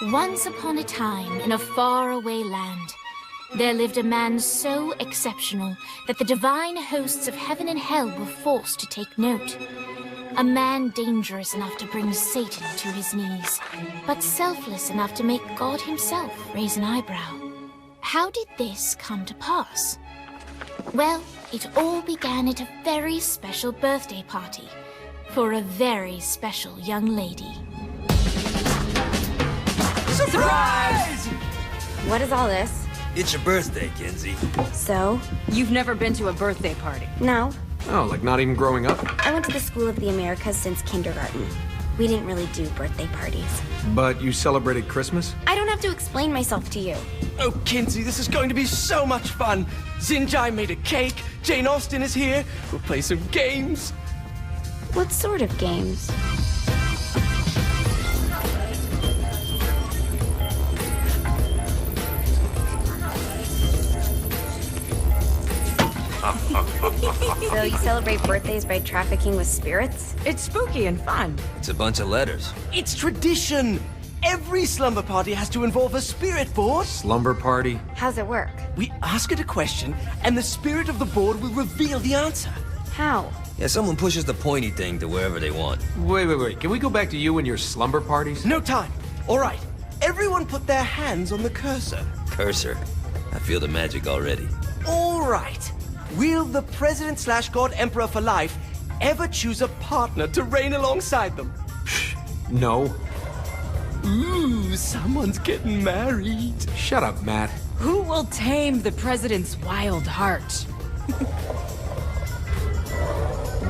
Once upon a time, in a faraway land, there lived a man so exceptional that the divine hosts of heaven and hell were forced to take note. A man dangerous enough to bring Satan to his knees, but selfless enough to make God himself raise an eyebrow. How did this come to pass? Well, it all began at a very special birthday party for a very special young lady. Surprise! What is all this? It's your birthday, Kinzie. So? You've never been to a birthday party? No. Oh, like not even growing up? I went to the School of the Americas since kindergarten. We didn't really do birthday parties. But you celebrated Christmas? I don't have to explain myself to you. Oh, Kinzie, this is going to be so much fun. Zinjai made a cake, Jane Austen is here, we'll play some games. What sort of games? So you celebrate birthdays by trafficking with spirits? It's spooky and fun. It's a bunch of letters. It's tradition. Every slumber party has to involve a spirit board. Slumber party? How's it work? We ask it a question, and the spirit of the board will reveal the answer. How? Yeah, someone pushes the pointy thing to wherever they want. Wait. Can we go back to you and your slumber parties? No time. All right. Everyone put their hands on the cursor. Cursor. I feel the magic already. All right. Will the President/God Emperor for life ever choose a partner to reign alongside them? No. Ooh, someone's getting married. Shut up, Matt. Who will tame the president's wild heart?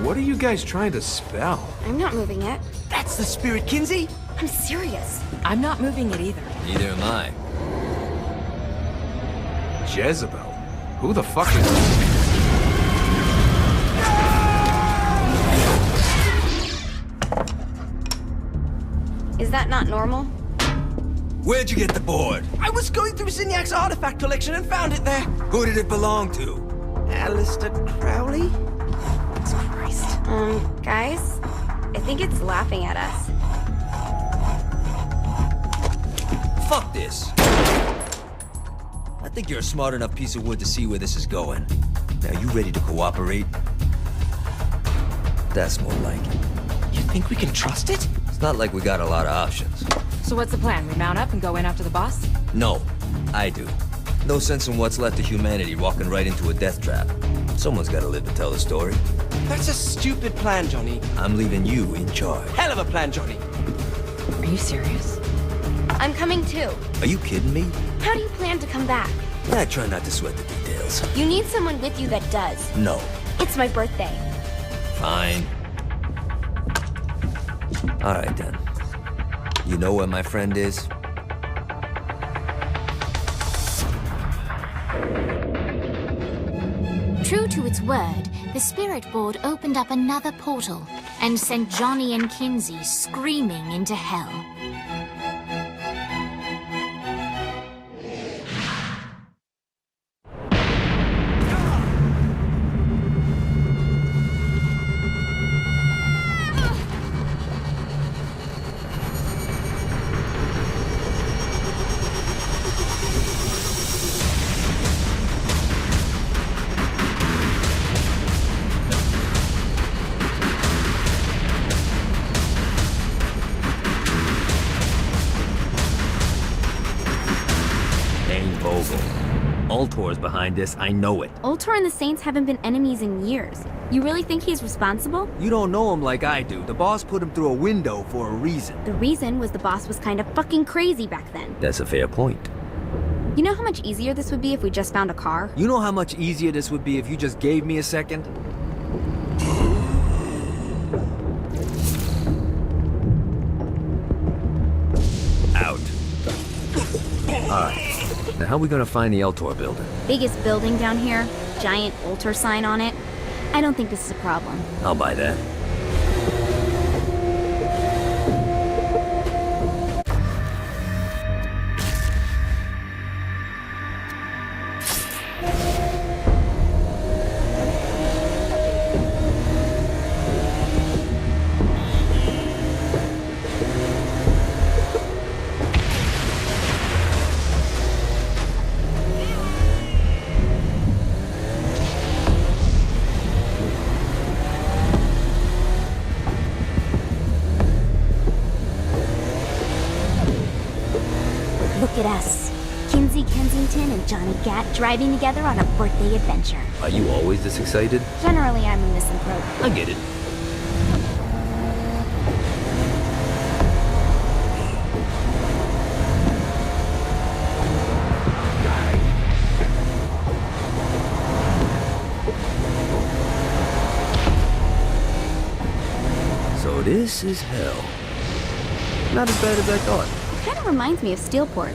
What are you guys trying to spell? I'm not moving it. That's the spirit, Kinzie. I'm serious. I'm not moving it either. Neither am I. Jezebel? Who the fuck is... Is that not normal? Where'd you get the board? I was going through Signac's artifact collection and found it there. Who did it belong to? Alistair Crowley? Christ. Guys? I think it's laughing at us. Fuck this. I think you're a smart enough piece of wood to see where this is going. Now, you ready to cooperate? That's more like it. You think we can trust it? It's not like we got a lot of options. So what's the plan? We mount up and go in after the boss? No, I do. No sense in what's left of humanity walking right into a death trap. Someone's gotta live to tell the story. That's a stupid plan, Johnny. I'm leaving you in charge. Hell of a plan, Johnny. Are you serious? I'm coming too. Are you kidding me? How do you plan to come back? I try not to sweat the details. You need someone with you that does. No. It's my birthday. Fine. All right, then. You know where my friend is? True to its word, the spirit board opened up another portal and sent Johnny and Kinzie screaming into hell. Ultor's behind this, I know it. Ultor and the Saints haven't been enemies in years. You really think he's responsible? You don't know him like I do. The boss put him through a window for a reason. The reason was the boss was kind of fucking crazy back then. That's a fair point. You know how much easier this would be if we just found a car? You know how much easier this would be if you just gave me a second? Out. Alright. Now how are we gonna find the Eltor building? Biggest building down here, giant Ultor sign on it. I don't think this is a problem. I'll buy that. at us. Kinzie Kensington and Johnny Gat driving together on a birthday adventure. Are you always this excited? Generally, I'm a misanthrope. I get it. So this is hell. Not as bad as I thought. It kind of reminds me of Steelport.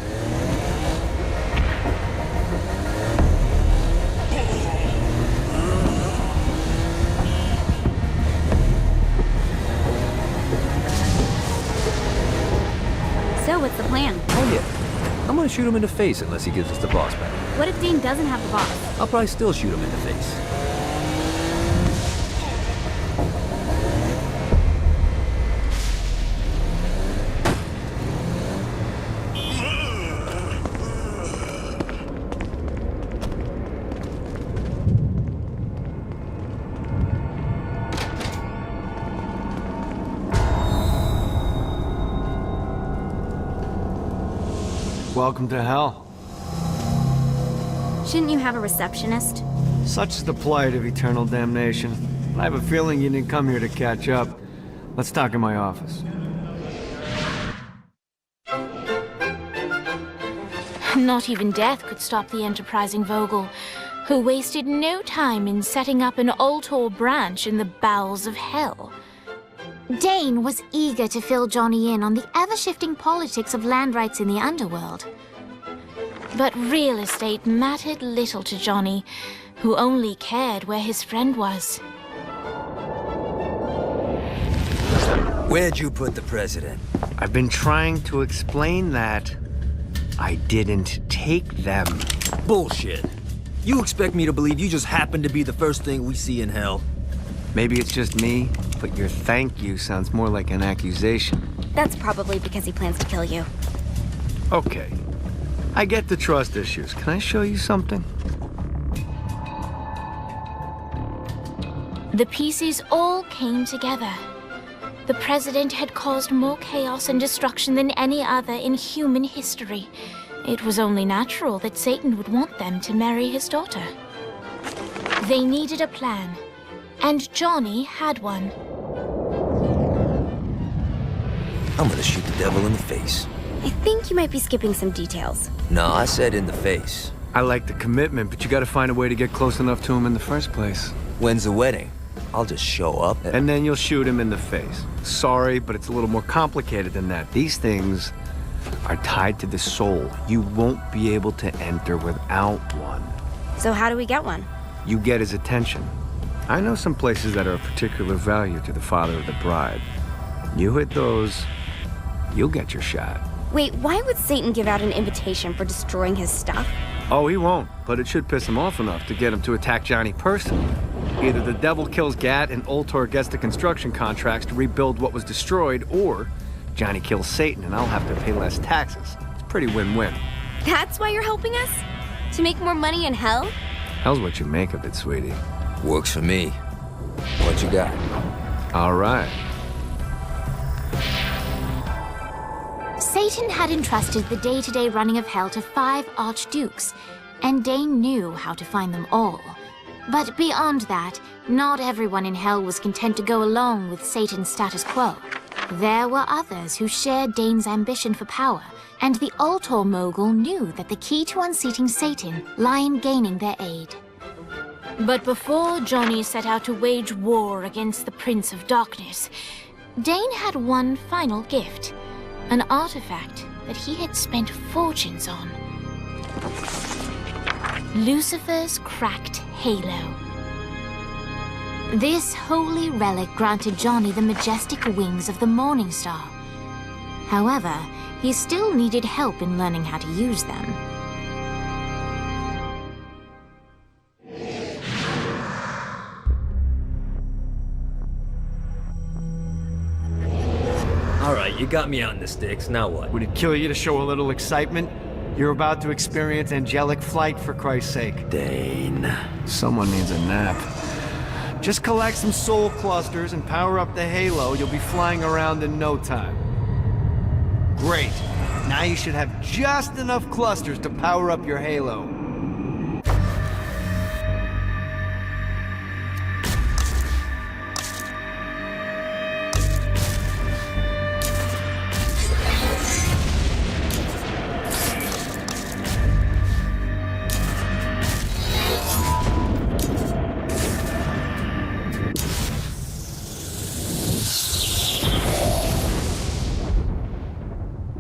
So, what's the plan? Oh yeah. I'm gonna shoot him in the face unless he gives us the boss back. What if Dane doesn't have the boss? I'll probably still shoot him in the face. Welcome to hell. Shouldn't you have a receptionist? Such is the plight of eternal damnation. I have a feeling you didn't come here to catch up. Let's talk in my office. Not even death could stop the enterprising Vogel, who wasted no time in setting up an Ultor branch in the bowels of hell. Dane was eager to fill Johnny in on the ever-shifting politics of land rights in the underworld. But real estate mattered little to Johnny, who only cared where his friend was. Where'd you put the president? I've been trying to explain that. I didn't take them. Bullshit. You expect me to believe you just happened to be the first thing we see in hell? Maybe it's just me, but your thank you sounds more like an accusation. That's probably because he plans to kill you. Okay. I get the trust issues. Can I show you something? The pieces all came together. The president had caused more chaos and destruction than any other in human history. It was only natural that Satan would want them to marry his daughter. They needed a plan, and Johnny had one. I'm gonna shoot the devil in the face. I think you might be skipping some details. No, I said in the face. I like the commitment, but you gotta find a way to get close enough to him in the first place. When's the wedding? I'll just show up And then you'll shoot him in the face. Sorry, but it's a little more complicated than that. These things are tied to the soul. You won't be able to enter without one. So how do we get one? You get his attention. I know some places that are of particular value to the father of the bride. You hit those, you'll get your shot. Wait, why would Satan give out an invitation for destroying his stuff? Oh, he won't, but it should piss him off enough to get him to attack Johnny personally. Either the devil kills Gat and Ultor gets the construction contracts to rebuild what was destroyed, or Johnny kills Satan and I'll have to pay less taxes. It's pretty win-win. That's why you're helping us? To make more money in hell? Hell's what you make of it, sweetie. Works for me. What you got? All right. Satan had entrusted the day-to-day running of hell to 5 archdukes, and Dane knew how to find them all. But beyond that, not everyone in hell was content to go along with Satan's status quo. There were others who shared Dane's ambition for power, and the Ultor mogul knew that the key to unseating Satan lay in gaining their aid. But before Johnny set out to wage war against the Prince of Darkness, Dane had one final gift, an artifact that he had spent fortunes on. Lucifer's cracked halo. This holy relic granted Johnny the majestic wings of the Morning Star. However, he still needed help in learning how to use them. All right, you got me out in the sticks. Now what? Would it kill you to show a little excitement? You're about to experience angelic flight, for Christ's sake. Dane. Someone needs a nap. Just collect some soul clusters and power up the halo. You'll be flying around in no time. Great. Now you should have just enough clusters to power up your halo.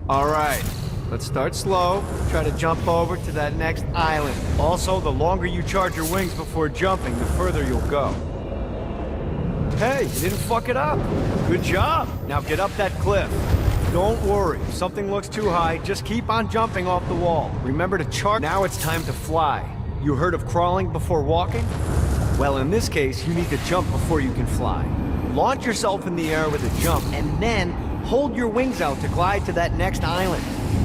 All right, let's start slow. Try to jump over to that next island. Also, the longer you charge your wings before jumping, the further you'll go. Hey, you didn't fuck it up. Good job. Now get up that cliff. Don't worry, if something looks too high, just keep on jumping off the wall. Remember to charge. Now it's time to fly. You heard of crawling before walking? Well, in this case, you need to jump before you can fly. Launch yourself in the air with a jump, and then hold your wings out to glide to that next island.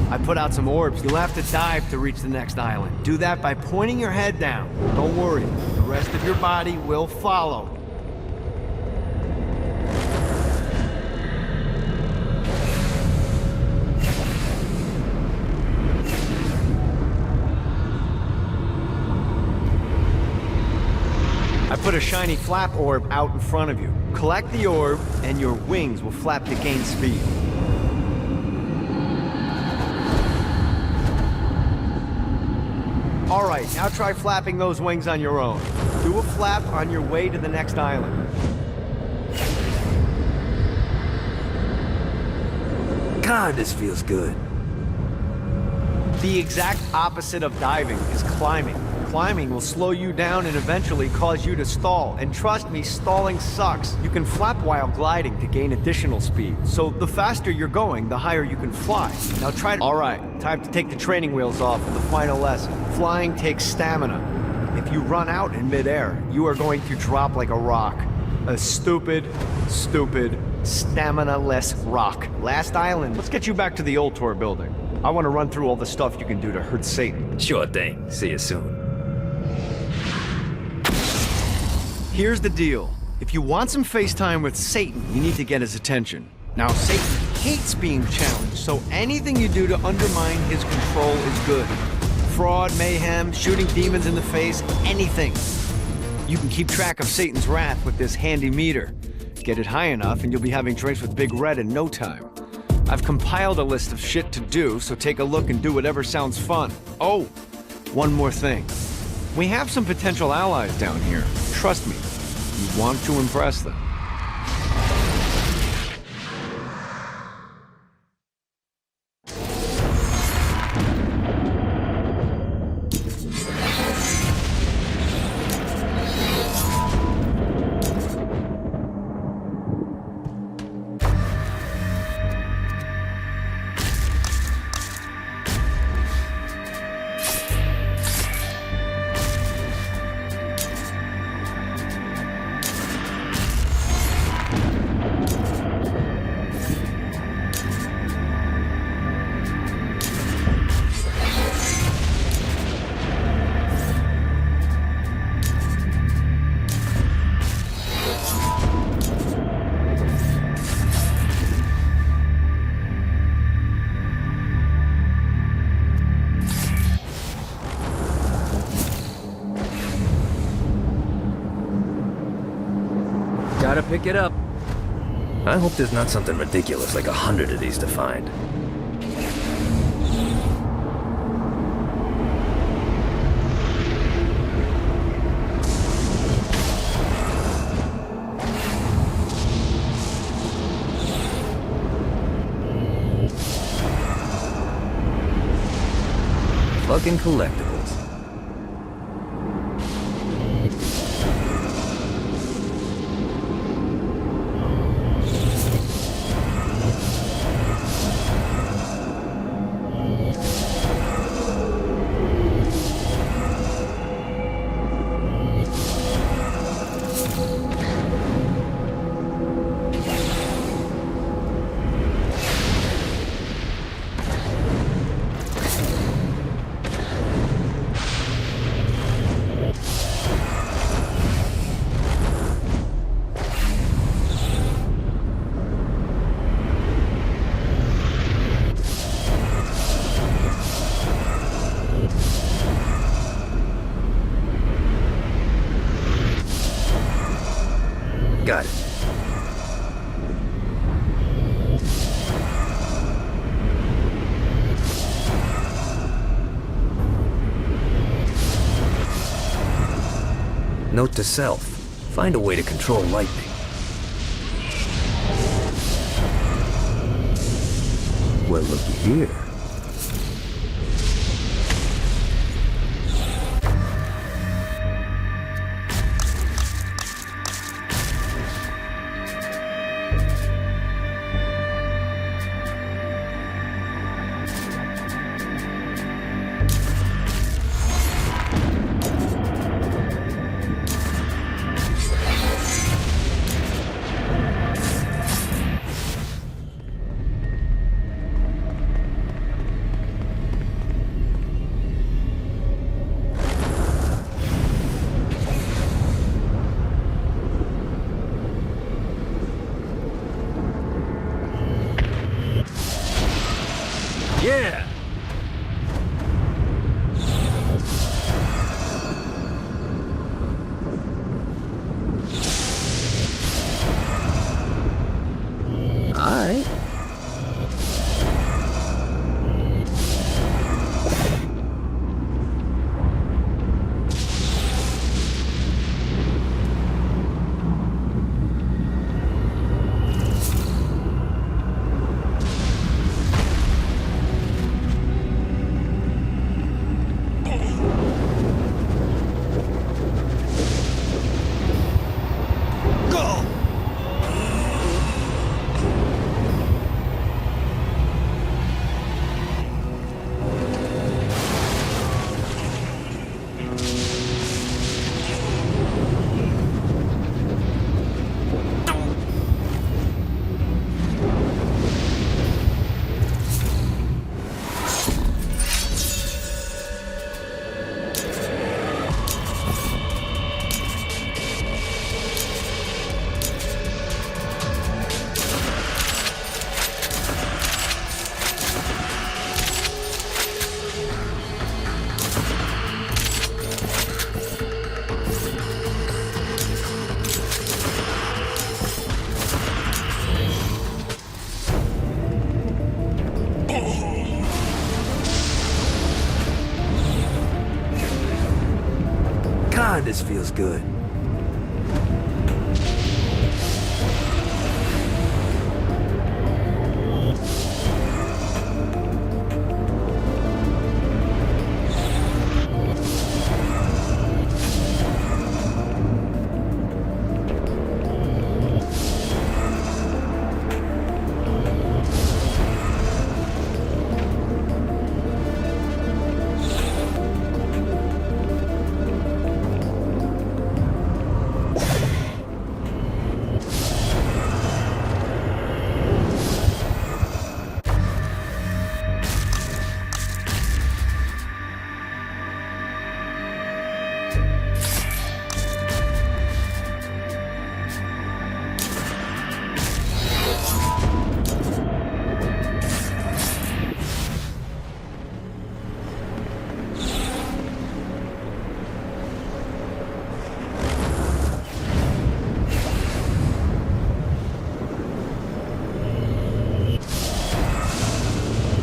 I put out some orbs. You'll have to dive to reach the next island. Do that by pointing your head down. Don't worry, the rest of your body will follow. I put a shiny flap orb out in front of you. Collect the orb, and your wings will flap to gain speed. All right, now try flapping those wings on your own. Do a flap on your way to the next island. God, this feels good. The exact opposite of diving is climbing. Climbing will slow you down and eventually cause you to stall. And trust me, stalling sucks. You can flap while gliding to gain additional speed. So the faster you're going, the higher you can fly. Now try to... All right, time to take the training wheels off for the final lesson. Flying takes stamina. If you run out in midair, you are going to drop like a rock. A stupid, stamina-less rock. Last island. Let's get you back to the old tour building. I want to run through all the stuff you can do to hurt Satan. Sure thing. See you soon. Here's the deal. If you want some FaceTime with Satan, you need to get his attention. Now, Satan hates being challenged, so anything you do to undermine his control is good. Fraud, mayhem, shooting demons in the face, anything. You can keep track of Satan's wrath with this handy meter. Get it high enough and you'll be having drinks with Big Red in no time. I've compiled a list of shit to do, so take a look and do whatever sounds fun. Oh, one more thing. We have some potential allies down here. Trust me, you want to impress them. Gotta pick it up. I hope there's not something ridiculous like 100 of these to find. Fucking collectibles. Note to self. Find a way to control lightning. Well, looky here. Yeah! Alright. God, this feels good.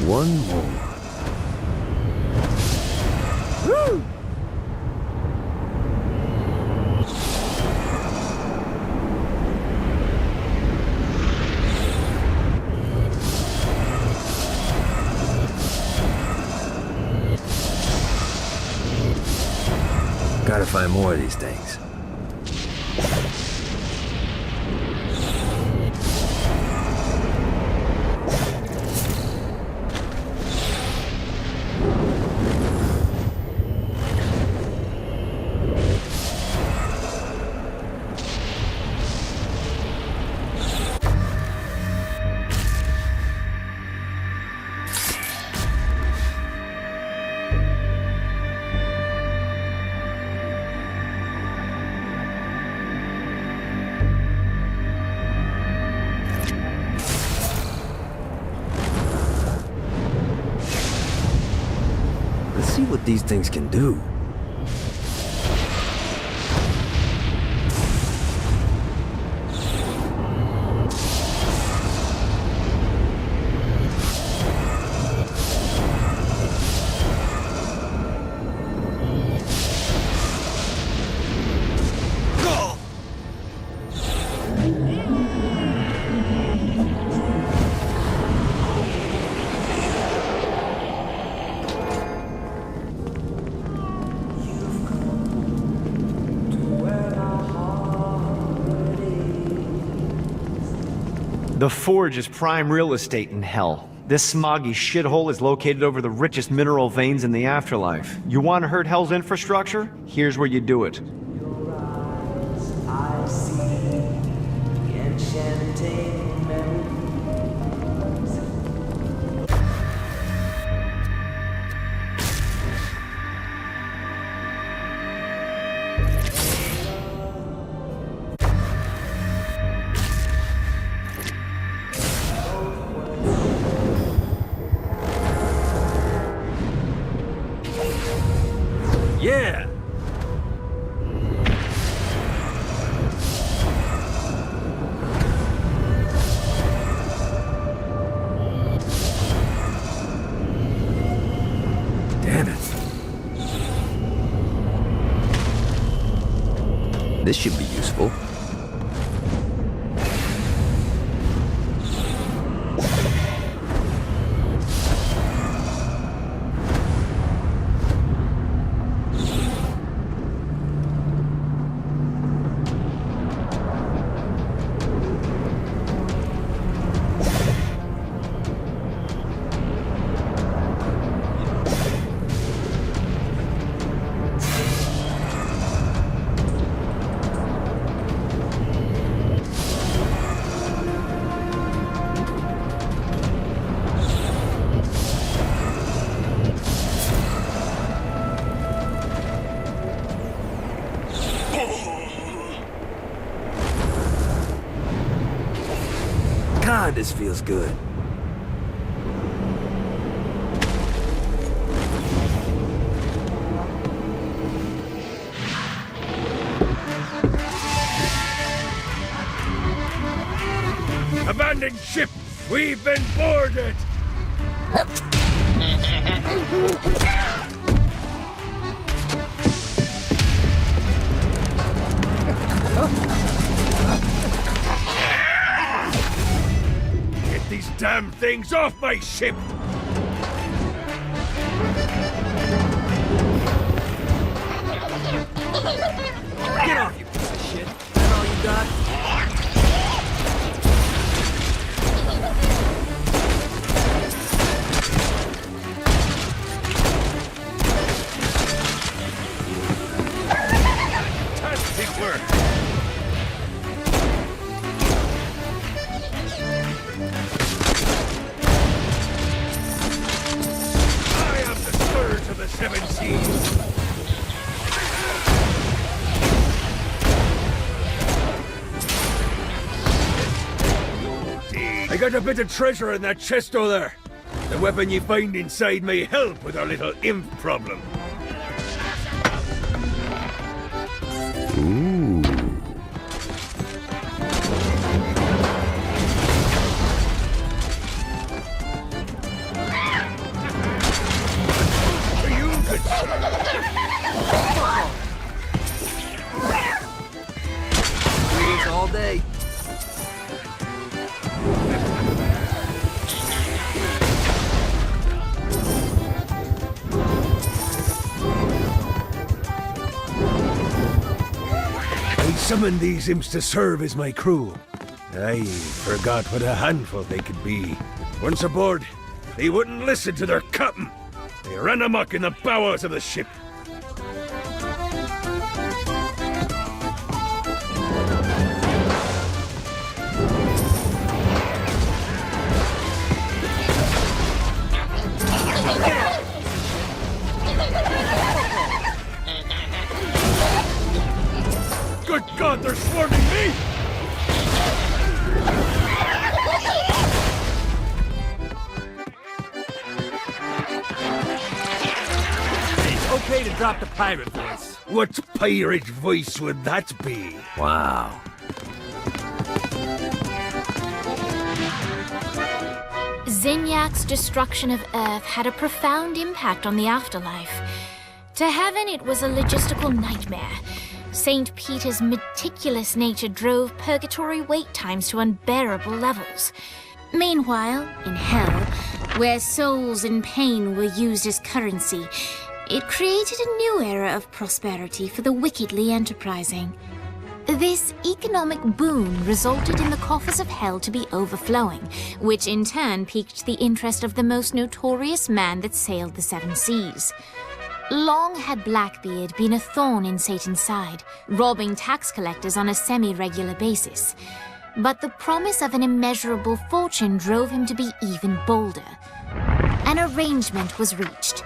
One more. Woo! Gotta find more of these things. See what these things can do. The Forge is prime real estate in hell. This smoggy shithole is located over the richest mineral veins in the afterlife. You want to hurt Hell's infrastructure? Here's where you do it. I see the enchanting memories. Yeah! Damn it. This should be useful. God, this feels good. Abandoned ship! We've been boarded! Get these damn things off my ship! Get off, you piece of shit. That all you got? Fantastic work! I am the Scourge of the Seven Seas! I got a bit of treasure in that chest over there. The weapon you find inside may help with our little imp problem. For you, good sir. Greetings all day. I summoned these imps to serve as my crew. I forgot what a handful they could be. Once aboard, they wouldn't listen to their captain. They ran amok in the bowels of the ship. Good God, they're swarming me! It's okay to drop the pirate voice. What pirate voice would that be? Wow. Zinyak's destruction of Earth had a profound impact on the afterlife. To heaven, it was a logistical nightmare. St. Peter's meticulous nature drove purgatory wait times to unbearable levels. Meanwhile, in hell, where souls in pain were used as currency, it created a new era of prosperity for the wickedly enterprising. This economic boon resulted in the coffers of hell to be overflowing, which in turn piqued the interest of the most notorious man that sailed the seven seas. Long had Blackbeard been a thorn in Satan's side, robbing tax collectors on a semi-regular basis. But the promise of an immeasurable fortune drove him to be even bolder. An arrangement was reached.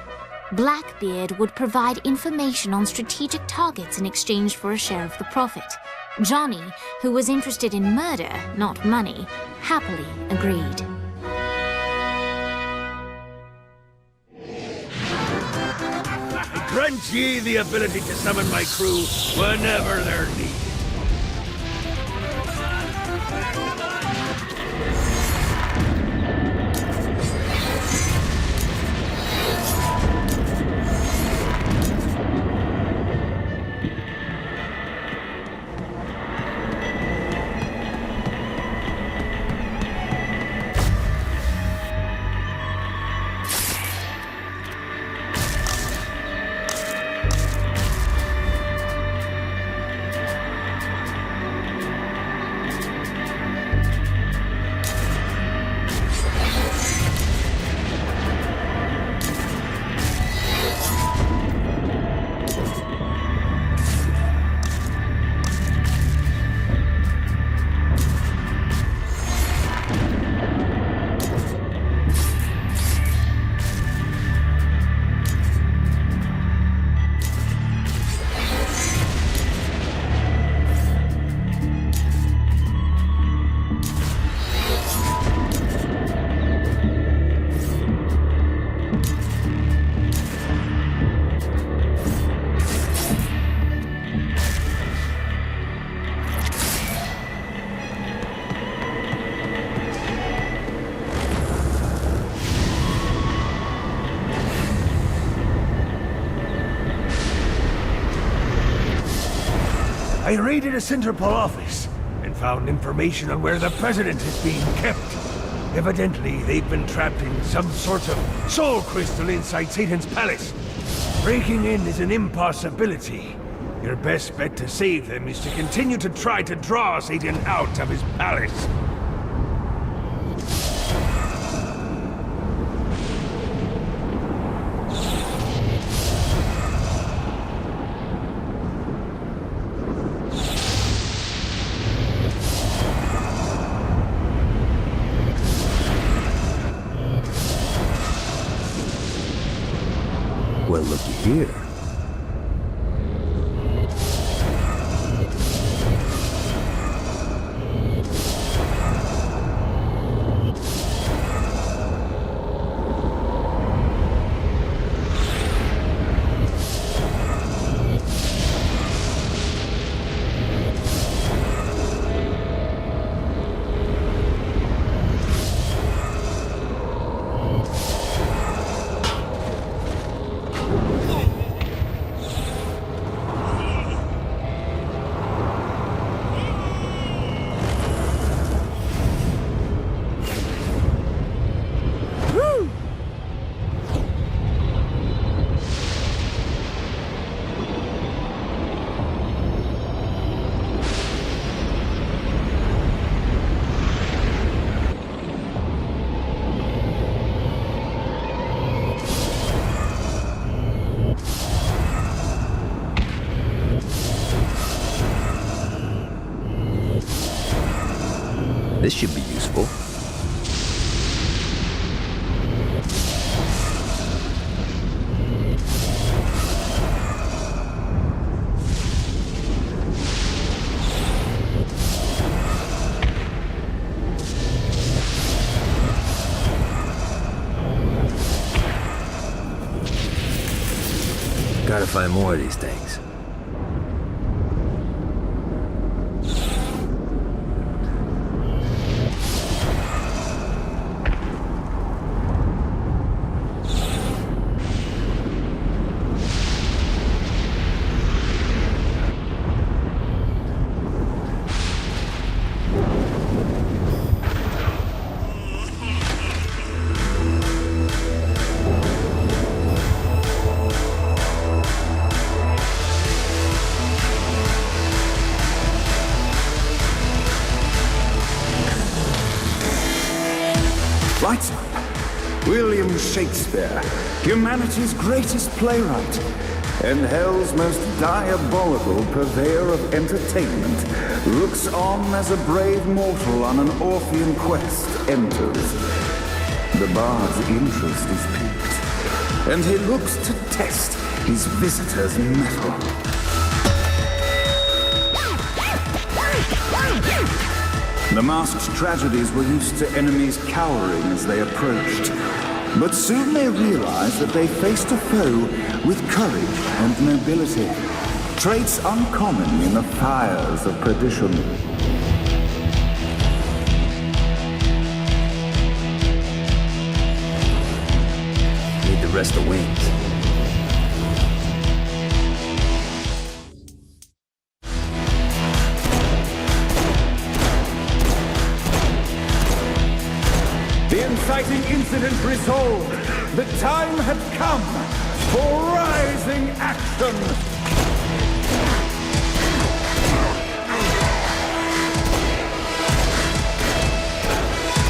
Blackbeard would provide information on strategic targets in exchange for a share of the profit. Johnny, who was interested in murder, not money, happily agreed. Grant ye the ability to summon my crew whenever they're needed. I raided a Centerpol office and found information on where the president is being kept. Evidently, they've been trapped in some sort of soul crystal inside Satan's palace. Breaking in is an impossibility. Your best bet to save them is to continue to try to draw Satan out of his palace. Well, looky here. This should be useful. Gotta find more of these things. William Shakespeare, humanity's greatest playwright, and hell's most diabolical purveyor of entertainment, looks on as a brave mortal on an Orphean quest enters. The bard's interest is piqued, and he looks to test his visitor's mettle. The masked tragedies were used to enemies cowering as they approached, but soon they realized that they faced a foe with courage and nobility, traits uncommon in the fires of perdition. Need the rest of wings. The inciting incident resolved. The time had come for rising action.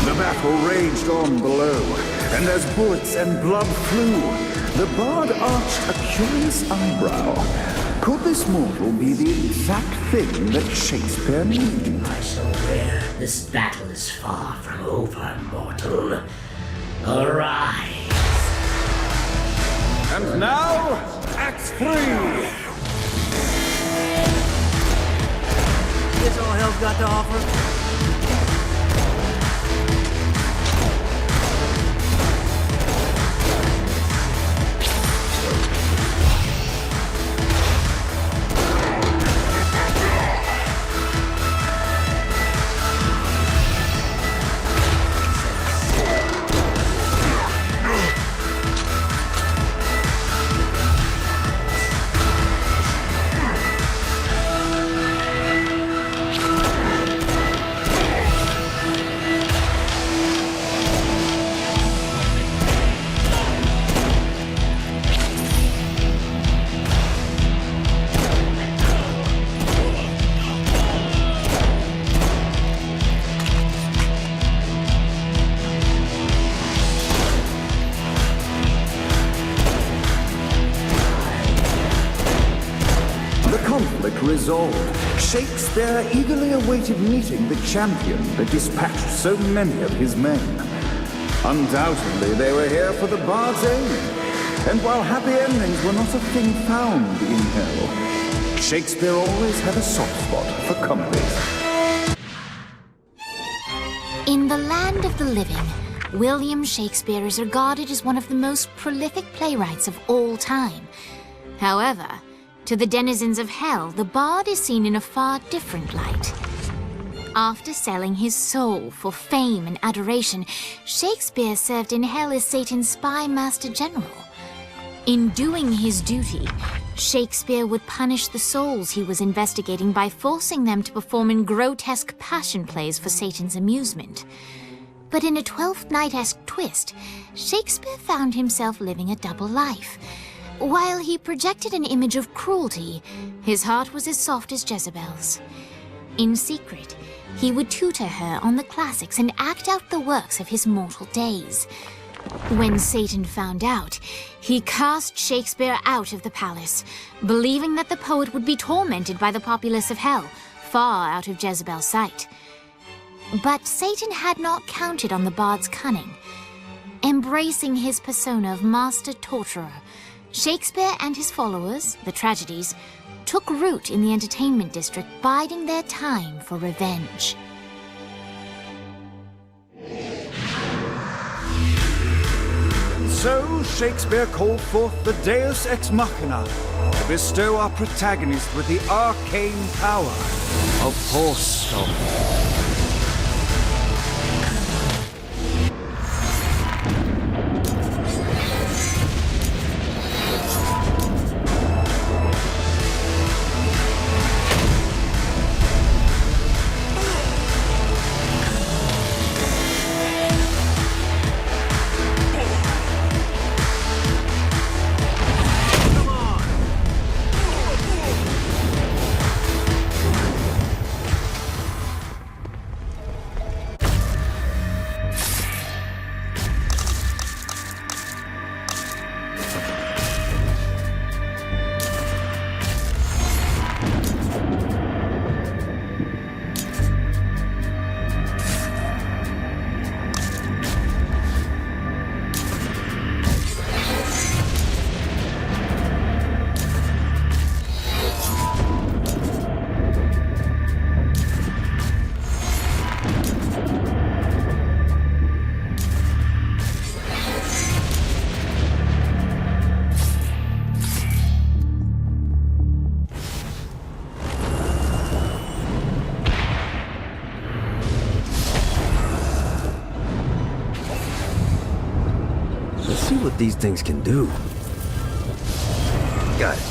The battle raged on below, and as bullets and blood flew, the bard arched a curious eyebrow. Could this mortal be the exact thing that Shakespeare needed? I swear this battle is far from over, mortal. Arise! And now, Act 3! Here's all hell's got to offer. Resolved, Shakespeare eagerly awaited meeting the champion that dispatched so many of his men. Undoubtedly, they were here for the bard's aid, and while happy endings were not a thing found in hell, Shakespeare always had a soft spot for comedies. In the land of the living, William Shakespeare is regarded as one of the most prolific playwrights of all time. However, to the denizens of hell, the bard is seen in a far different light. After selling his soul for fame and adoration, Shakespeare served in hell as Satan's spy master general. In doing his duty, Shakespeare would punish the souls he was investigating by forcing them to perform in grotesque passion plays for Satan's amusement. But in a Twelfth Night-esque twist, Shakespeare found himself living a double life. While he projected an image of cruelty, his heart was as soft as Jezebel's. In secret, he would tutor her on the classics and act out the works of his mortal days. When Satan found out, he cast Shakespeare out of the palace, believing that the poet would be tormented by the populace of hell, far out of Jezebel's sight. But Satan had not counted on the bard's cunning. Embracing his persona of master torturer, Shakespeare and his followers, the tragedies, took root in the entertainment district, biding their time for revenge. So Shakespeare called forth the Deus Ex Machina to bestow our protagonist with the arcane power of Force Stone. see what these things can do. Got it.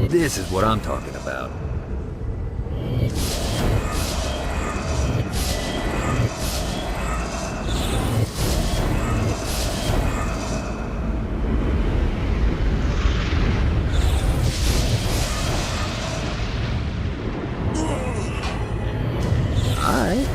This is what I'm talking about. Alright.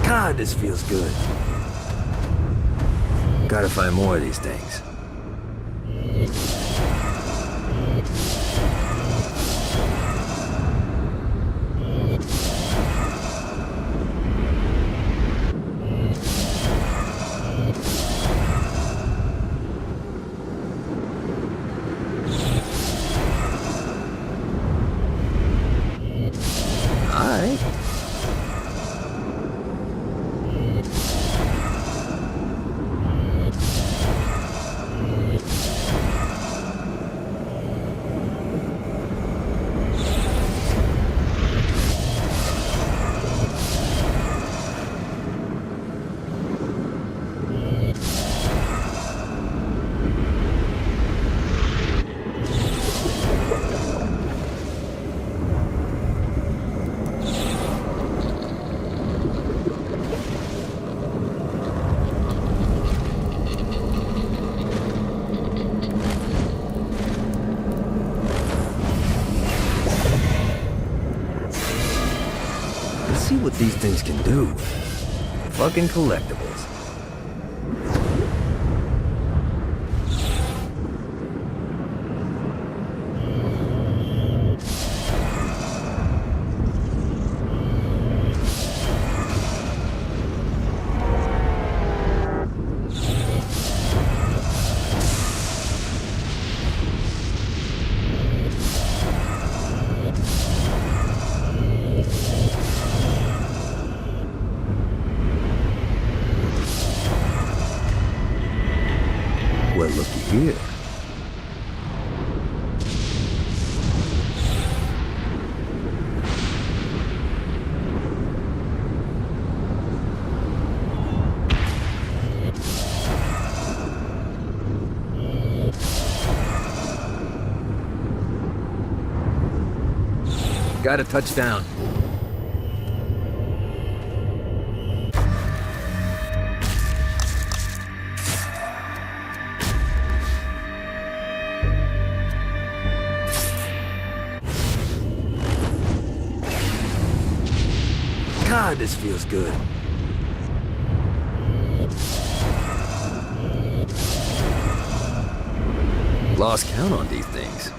God, this feels good. Gotta find more of these things. Alright. See what these things can do. Fucking collectibles. Well, looky here. Got a touchdown. God, this feels good. Lost count on these things.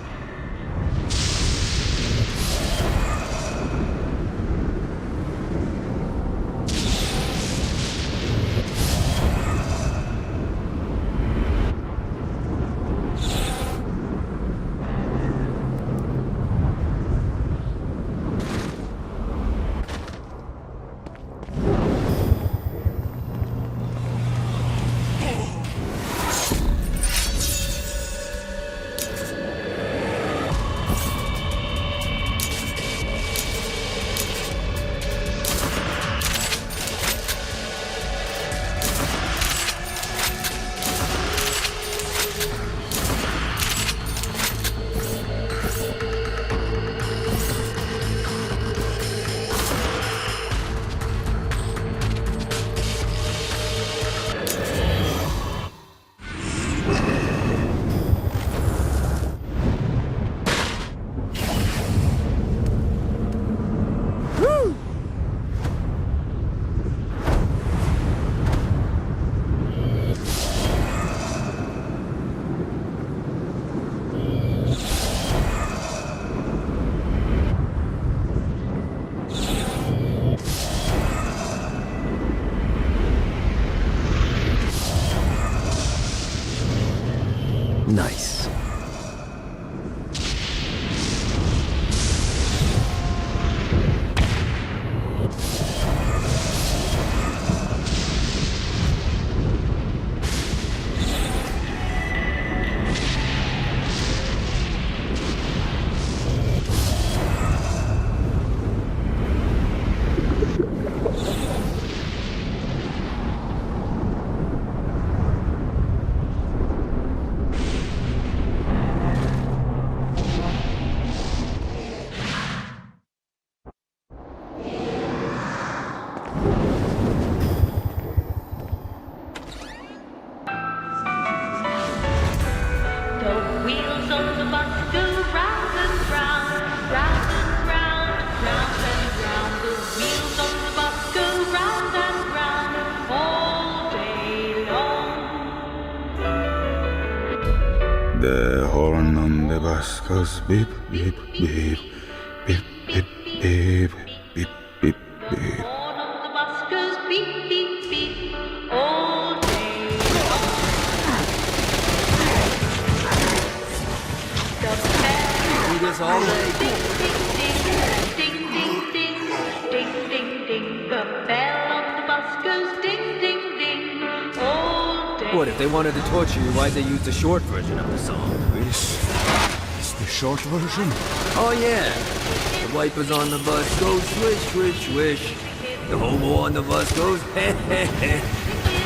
goes beep, beep, beep, beep, beep, beep, beep, beep, beep. Do this all day. What, if they wanted to torture you, why'd they use the short version of the song? This is the short version? Oh yeah. The wipers on the bus go swish, swish, swish. The hobo on the bus goes heh, heh, heh.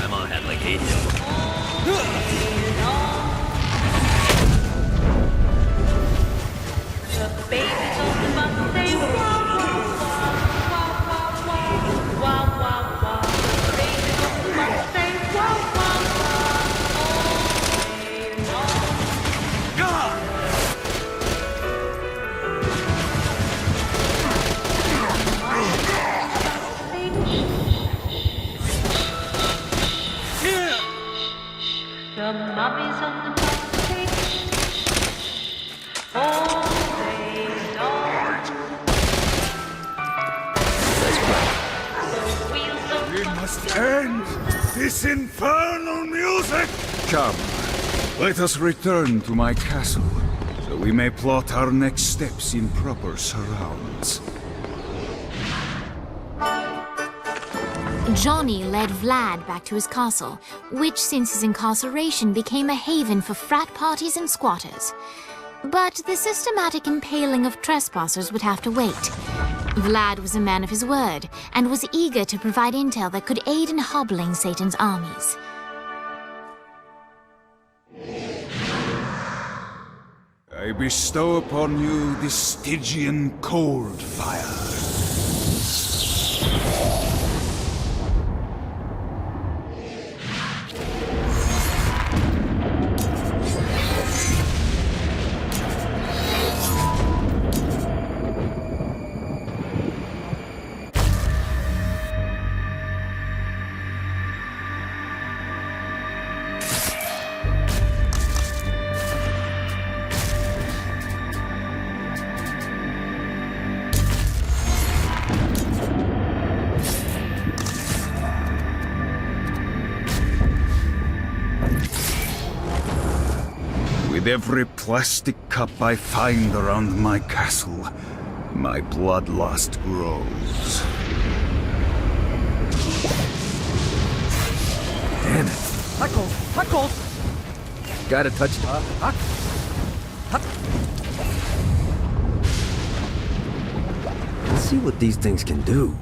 My mom had like 80 of them. The mummies on the bus take all day long. We must end this infernal music! Come, let us return to my castle, so we may plot our next steps in proper surrounds. Johnny led Vlad back to his castle, which since his incarceration became a haven for frat parties and squatters. But the systematic impaling of trespassers would have to wait. Vlad was a man of his word, and was eager to provide intel that could aid in hobbling Satan's armies. I bestow upon you the Stygian cold fire. With every plastic cup I find around my castle, my bloodlust grows. Damn it. Hot cold. Gotta touch the... Let's see what these things can do.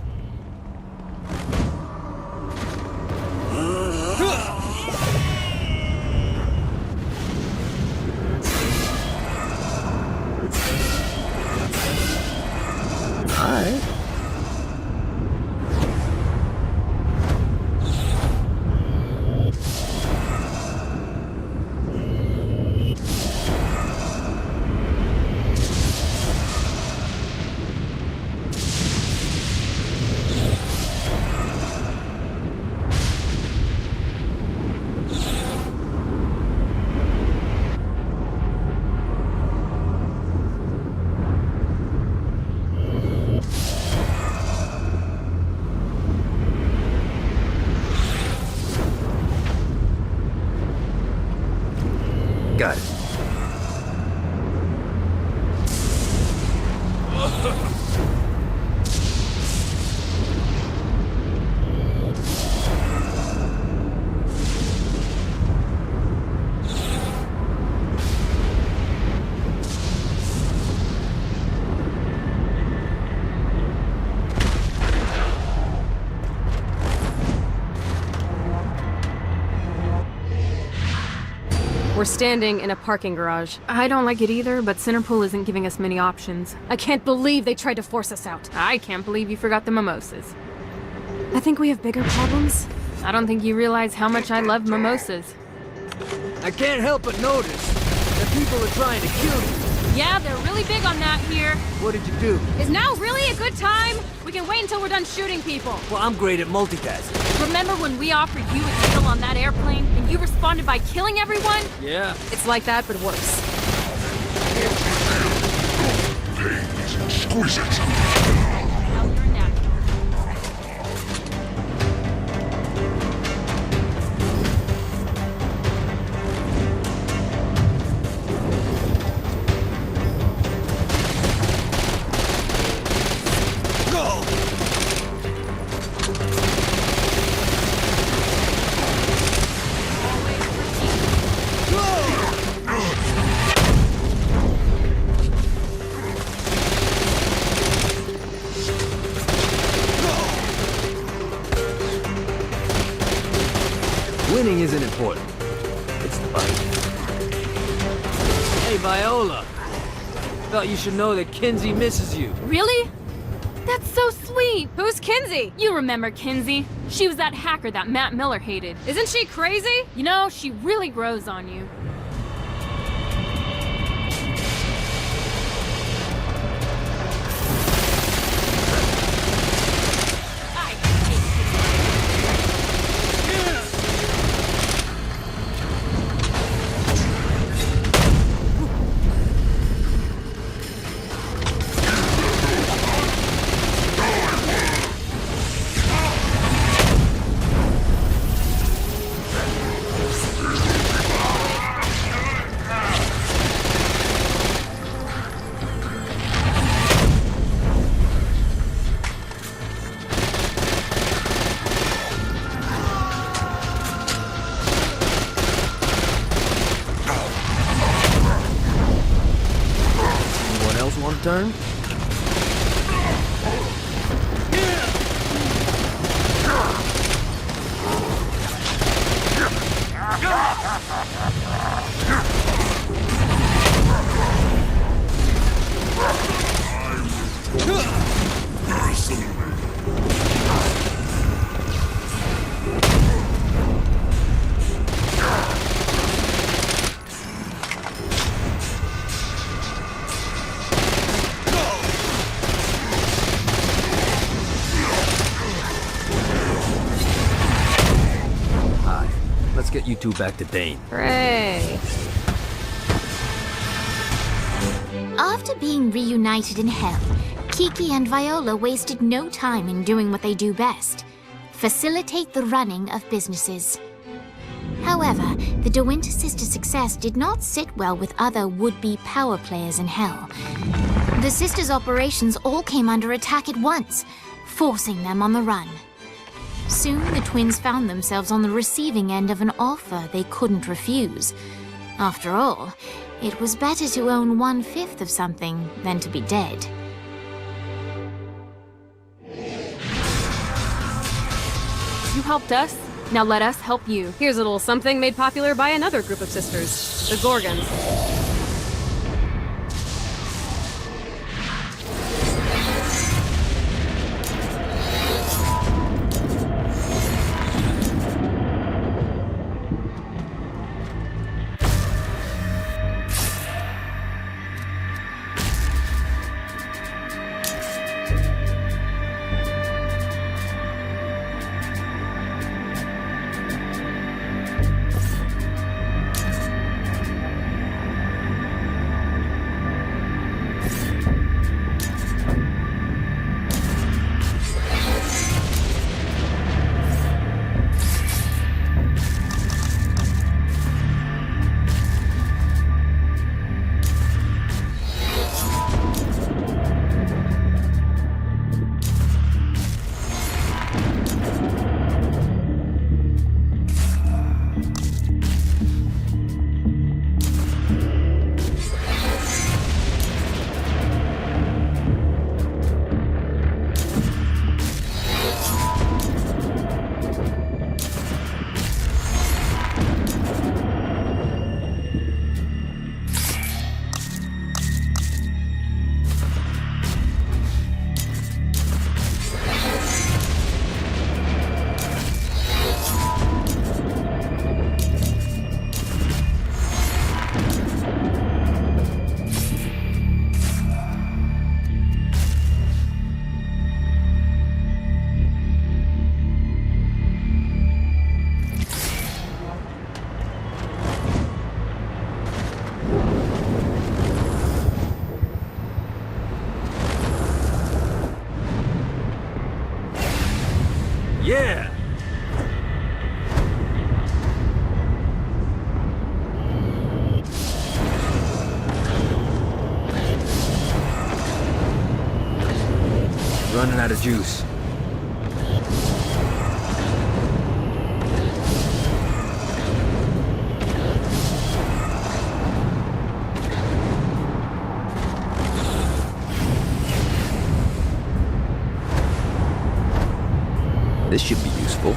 Alright. Got it. We're standing in a parking garage. I don't like it either, but Centerpool isn't giving us many options. I can't believe they tried to force us out. I can't believe you forgot the mimosas. I think we have bigger problems. I don't think you realize how much I love mimosas. I can't help but notice that people are trying to kill you. Yeah, they're really big on that here. What did you do? Is now really a good time? We can wait until we're done shooting people. Well, I'm great at multitasking. Remember when we offered you a deal on that airplane, and you responded by killing everyone? Yeah. It's like that, but worse. Winning isn't important. It's the fight. Hey, Viola. Thought you should know that Kinzie misses you. Really? That's so sweet. Who's Kinzie? You remember Kinzie? She was that hacker that Matt Miller hated. Isn't she crazy? You know, she really grows on you. Turn? Let's get you two back to Dane. Hooray. After being reunited in hell, Kiki and Viola wasted no time in doing what they do best: facilitate the running of businesses. However, the De Winter sisters' success did not sit well with other would-be power players in hell. The sisters' operations all came under attack at once, forcing them on the run. Soon, the twins found themselves on the receiving end of an offer they couldn't refuse. After all, it was better to own 1/5 of something than to be dead. You helped us. Now let us help you. Here's a little something made popular by another group of sisters, the Gorgons. running out of juice. This should be useful.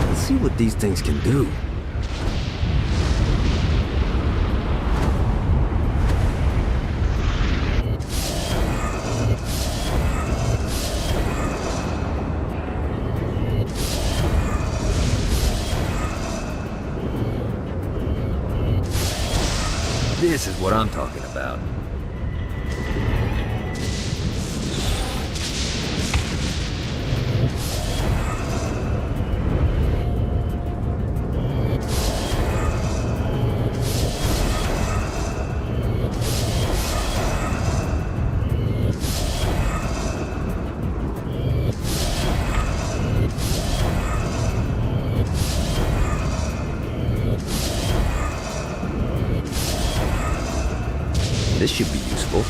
Let's see what these things can do. This is what I'm talking about. This should be useful.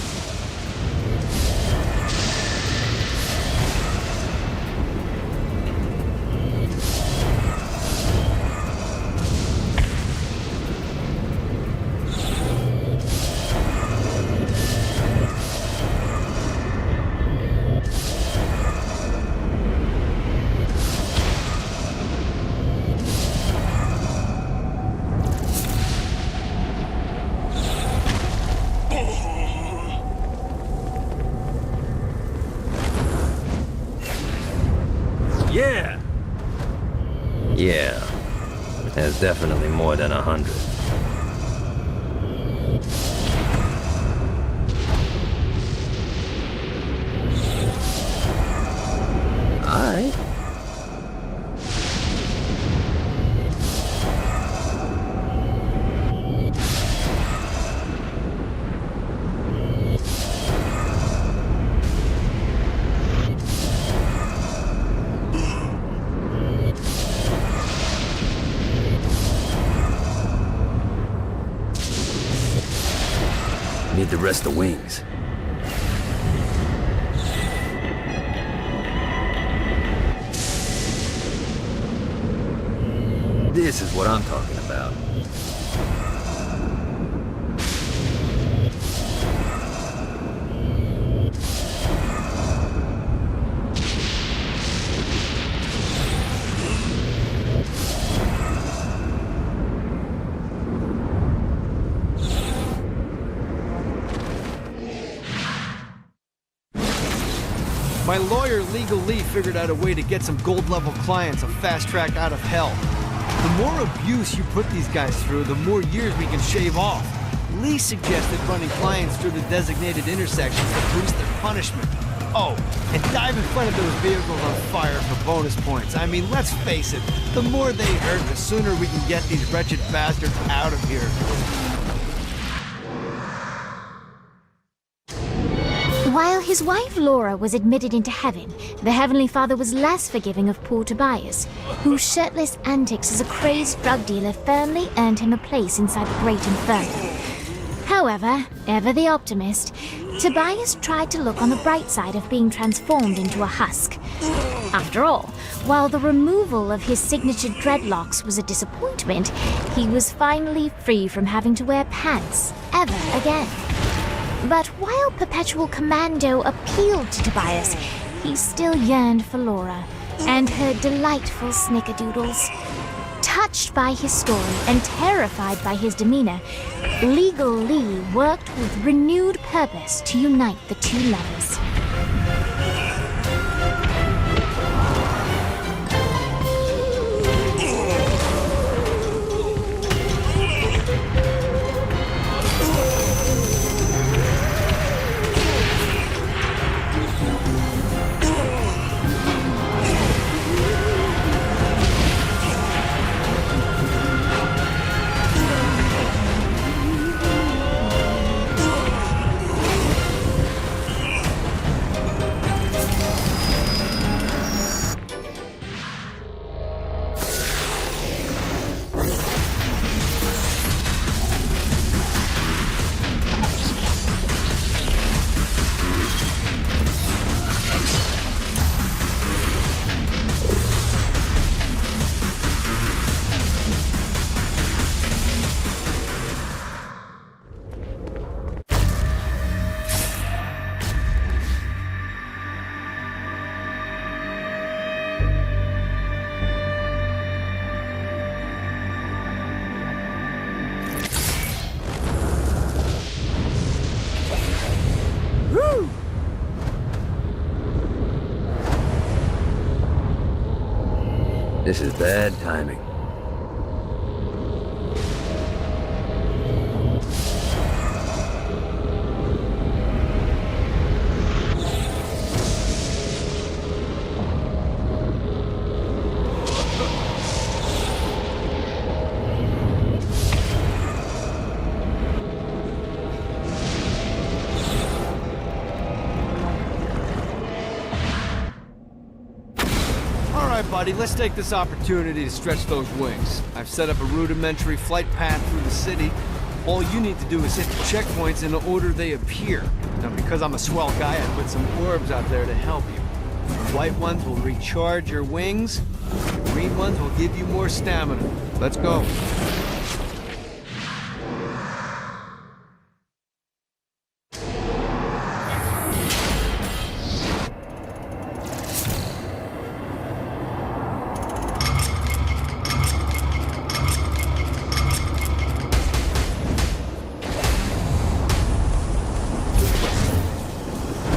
Yeah! Yeah. There's definitely more than 100. Alright. Need the rest of the wings. This is what I'm talking about. My lawyer, Legal Lee, figured out a way to get some gold-level clients a fast track out of hell. The more abuse you put these guys through, the more years we can shave off. Lee suggested running clients through the designated intersections to boost their punishment. Oh, and dive in front of those vehicles on fire for bonus points. I mean, let's face it, the more they hurt, the sooner we can get these wretched bastards out of here. While his wife Laura was admitted into heaven, the Heavenly Father was less forgiving of poor Tobias, whose shirtless antics as a crazed drug dealer firmly earned him a place inside the Great Inferno. However, ever the optimist, Tobias tried to look on the bright side of being transformed into a husk. After all, while the removal of his signature dreadlocks was a disappointment, he was finally free from having to wear pants ever again. But while Perpetual Commando appealed to Tobias, he still yearned for Laura and her delightful snickerdoodles. Touched by his story and terrified by his demeanor, Legal Lee worked with renewed purpose to unite the two lovers. This is bad timing. Buddy, let's take this opportunity to stretch those wings. I've set up a rudimentary flight path through the city. All you need to do is hit the checkpoints in the order they appear. Now, because I'm a swell guy, I put some orbs out there to help you. The white ones will recharge your wings. The green ones will give you more stamina. Let's go.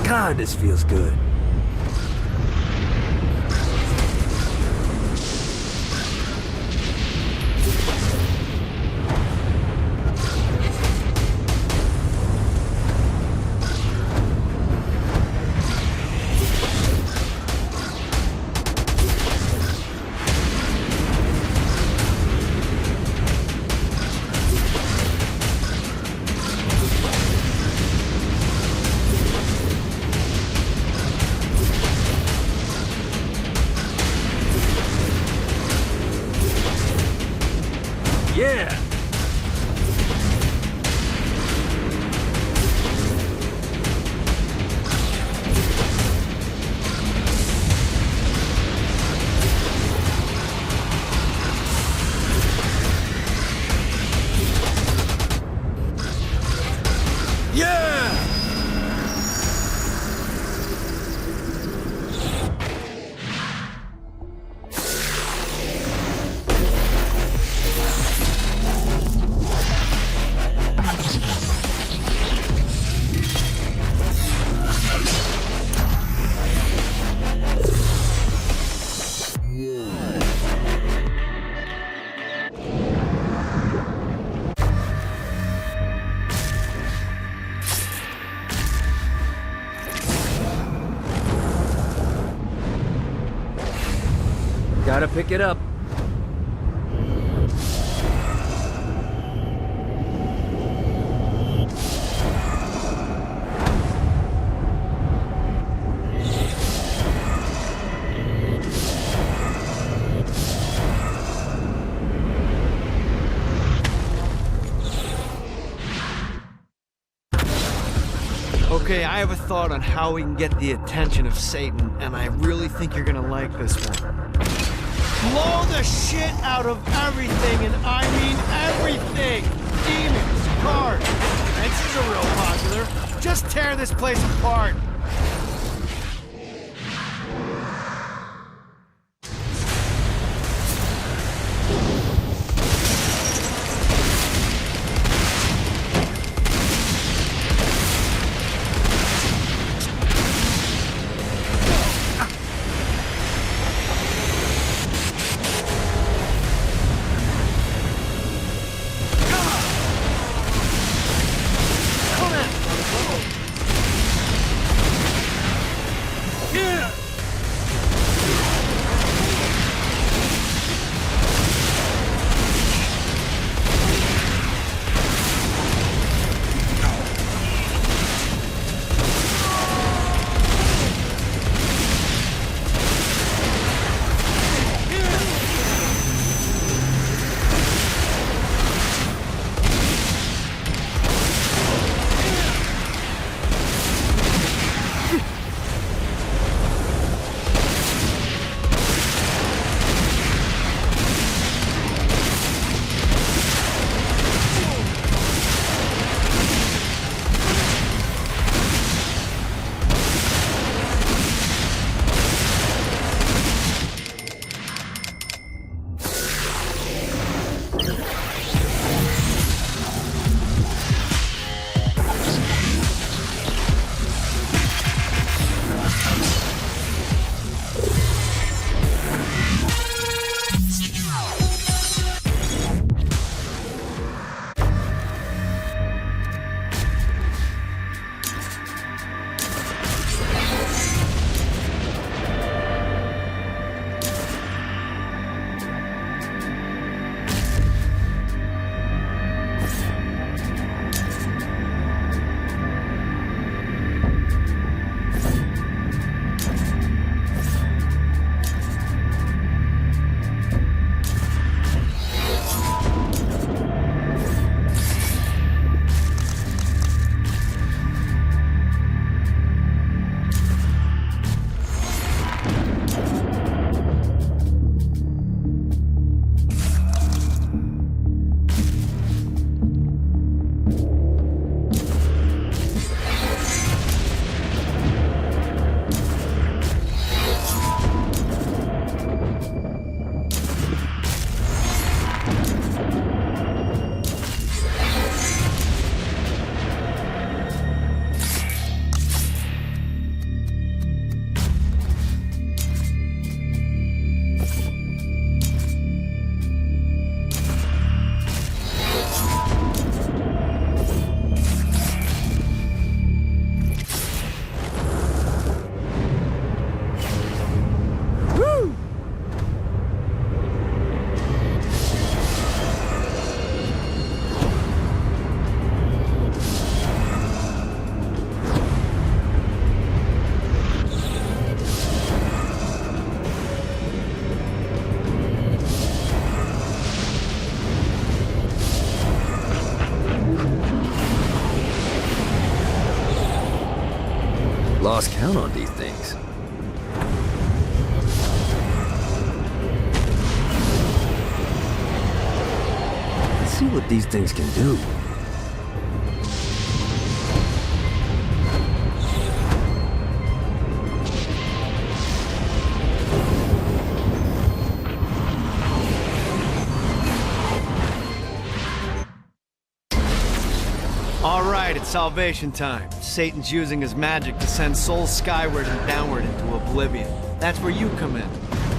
God, this feels good. Yeah! Gotta pick it up. Okay, I have a thought on how we can get the attention of Satan, and I really think you're gonna like this one. Blow the shit out of everything, and I mean everything! Demons, cars, fences are real popular. Just tear this place apart. lost count on these things. Let's see what these things can do. Alright, it's salvation time. Satan's using his magic to send souls skyward and downward into oblivion. That's where you come in.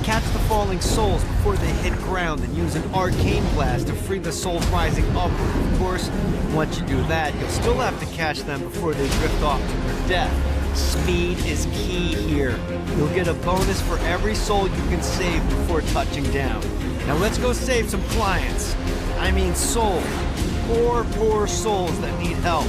Catch the falling souls before they hit ground and use an arcane blast to free the souls rising upward. Of course, once you do that, you'll still have to catch them before they drift off to their death. Speed is key here. You'll get a bonus for every soul you can save before touching down. Now let's go save some clients. I mean souls. Poor souls that need help.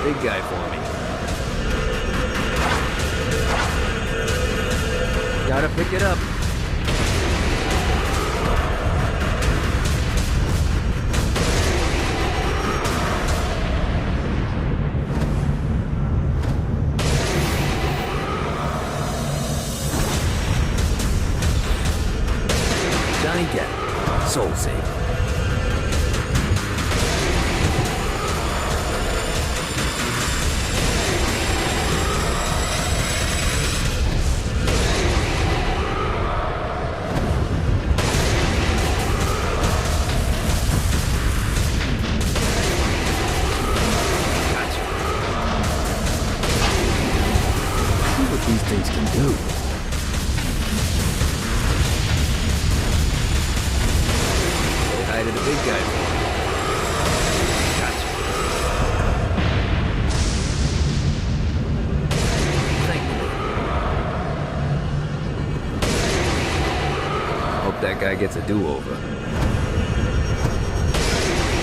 Big guy for me. Gotta pick it up. Johnny Gat, soul saver. These things can do. Say hi to the big guy. Gotcha. Thank you. Hope that guy gets a do-over.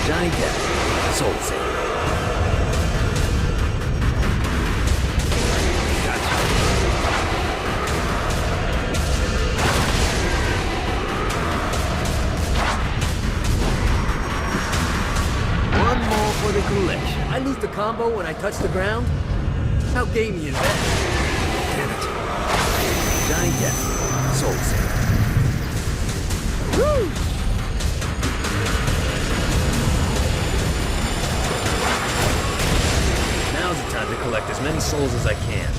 Johnny Gat, soul saver. For the collection. I lose the combo when I touch the ground? How gamey is that? Damn it. Johnny Gat, soul saver. Woo! Now's the time to collect as many souls as I can.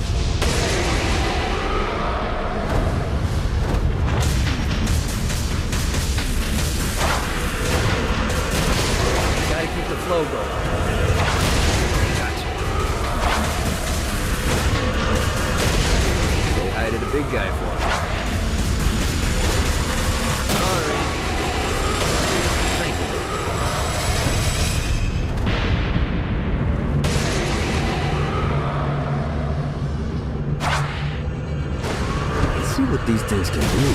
Keep the flow going. Gotcha. Say hi to the big guy for me. Sorry. Thank you. Let's see what these things can do.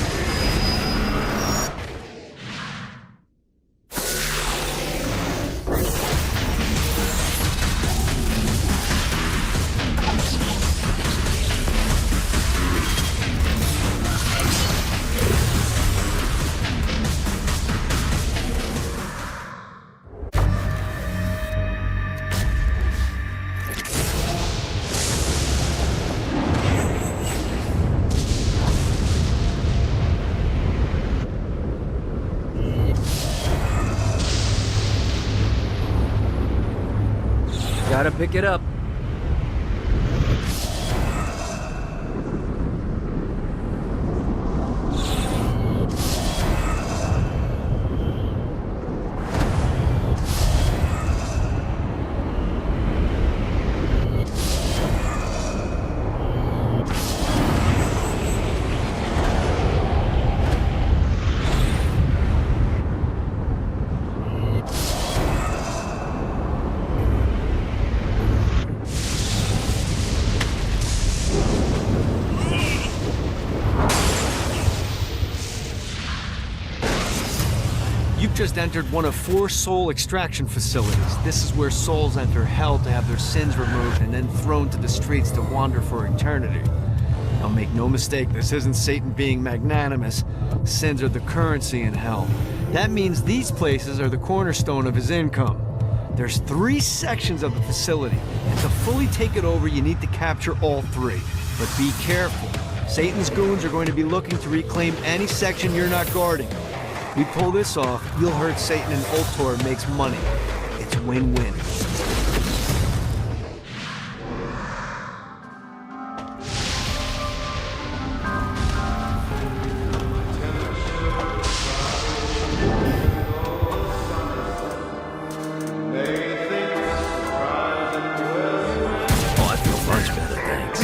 Gotta pick it up. You've just entered one of 4 soul extraction facilities. This is where souls enter hell to have their sins removed and then thrown to the streets to wander for eternity. Now make no mistake, this isn't Satan being magnanimous. Sins are the currency in hell. That means these places are the cornerstone of his income. There's 3 sections of the facility, and to fully take it over, you need to capture all 3. But be careful. Satan's goons are going to be looking to reclaim any section you're not guarding. We pull this off, you'll hurt Satan and Ultor makes money. It's win-win. Oh, I feel much better, thanks.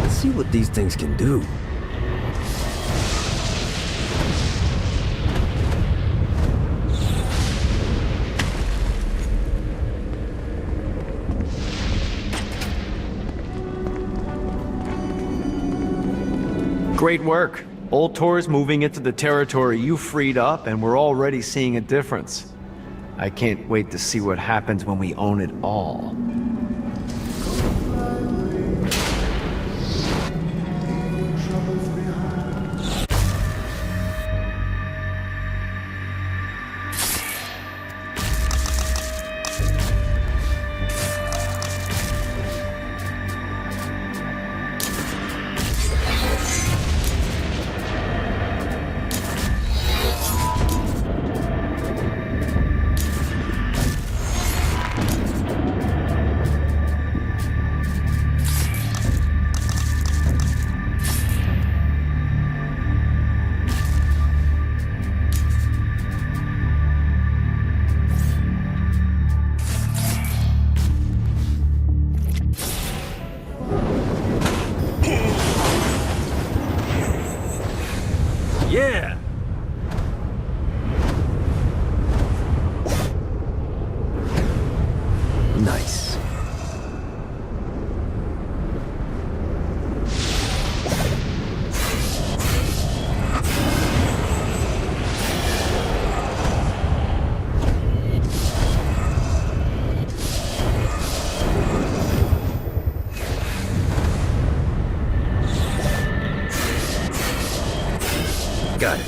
See what these things can do. Great work. Ultor's moving into the territory you freed up, and we're already seeing a difference. I can't wait to see what happens when we own it all. Yeah! Nice. Got it.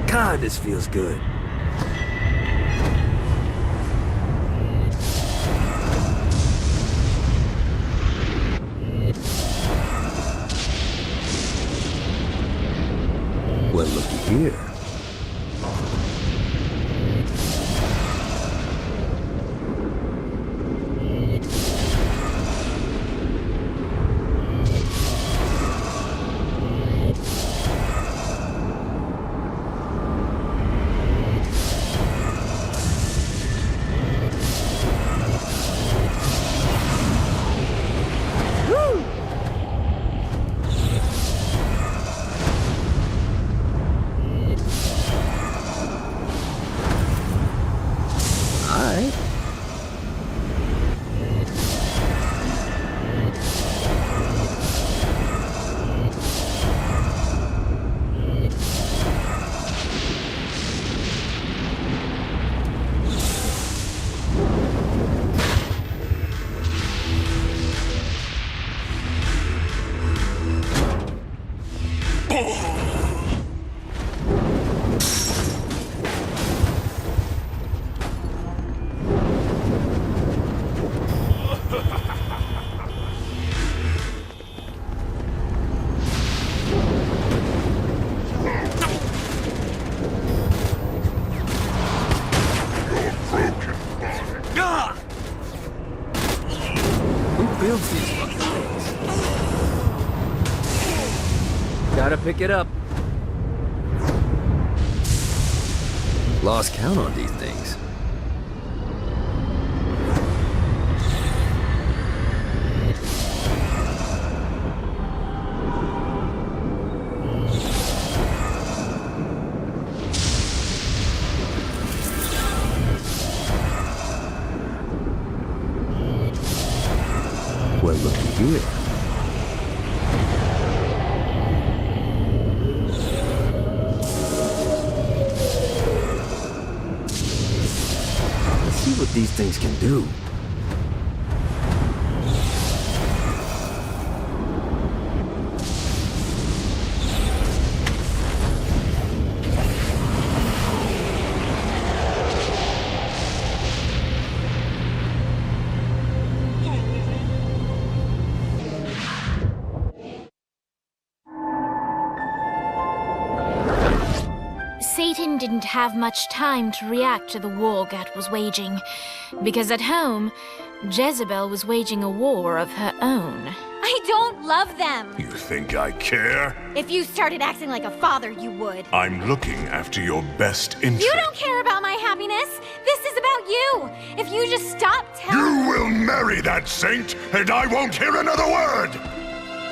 God, this feels good. here? Gotta pick it up. Lost count on these things. Well, looky here. See what these things can do. Satan didn't have much time to react to the war Gat was waging, because at home, Jezebel was waging a war of her own. I don't love them. You think I care? If you started acting like a father, you would. I'm looking after your best interest. You don't care about my happiness. This is about you. If you just stop telling... You will marry that saint, and I won't hear another word!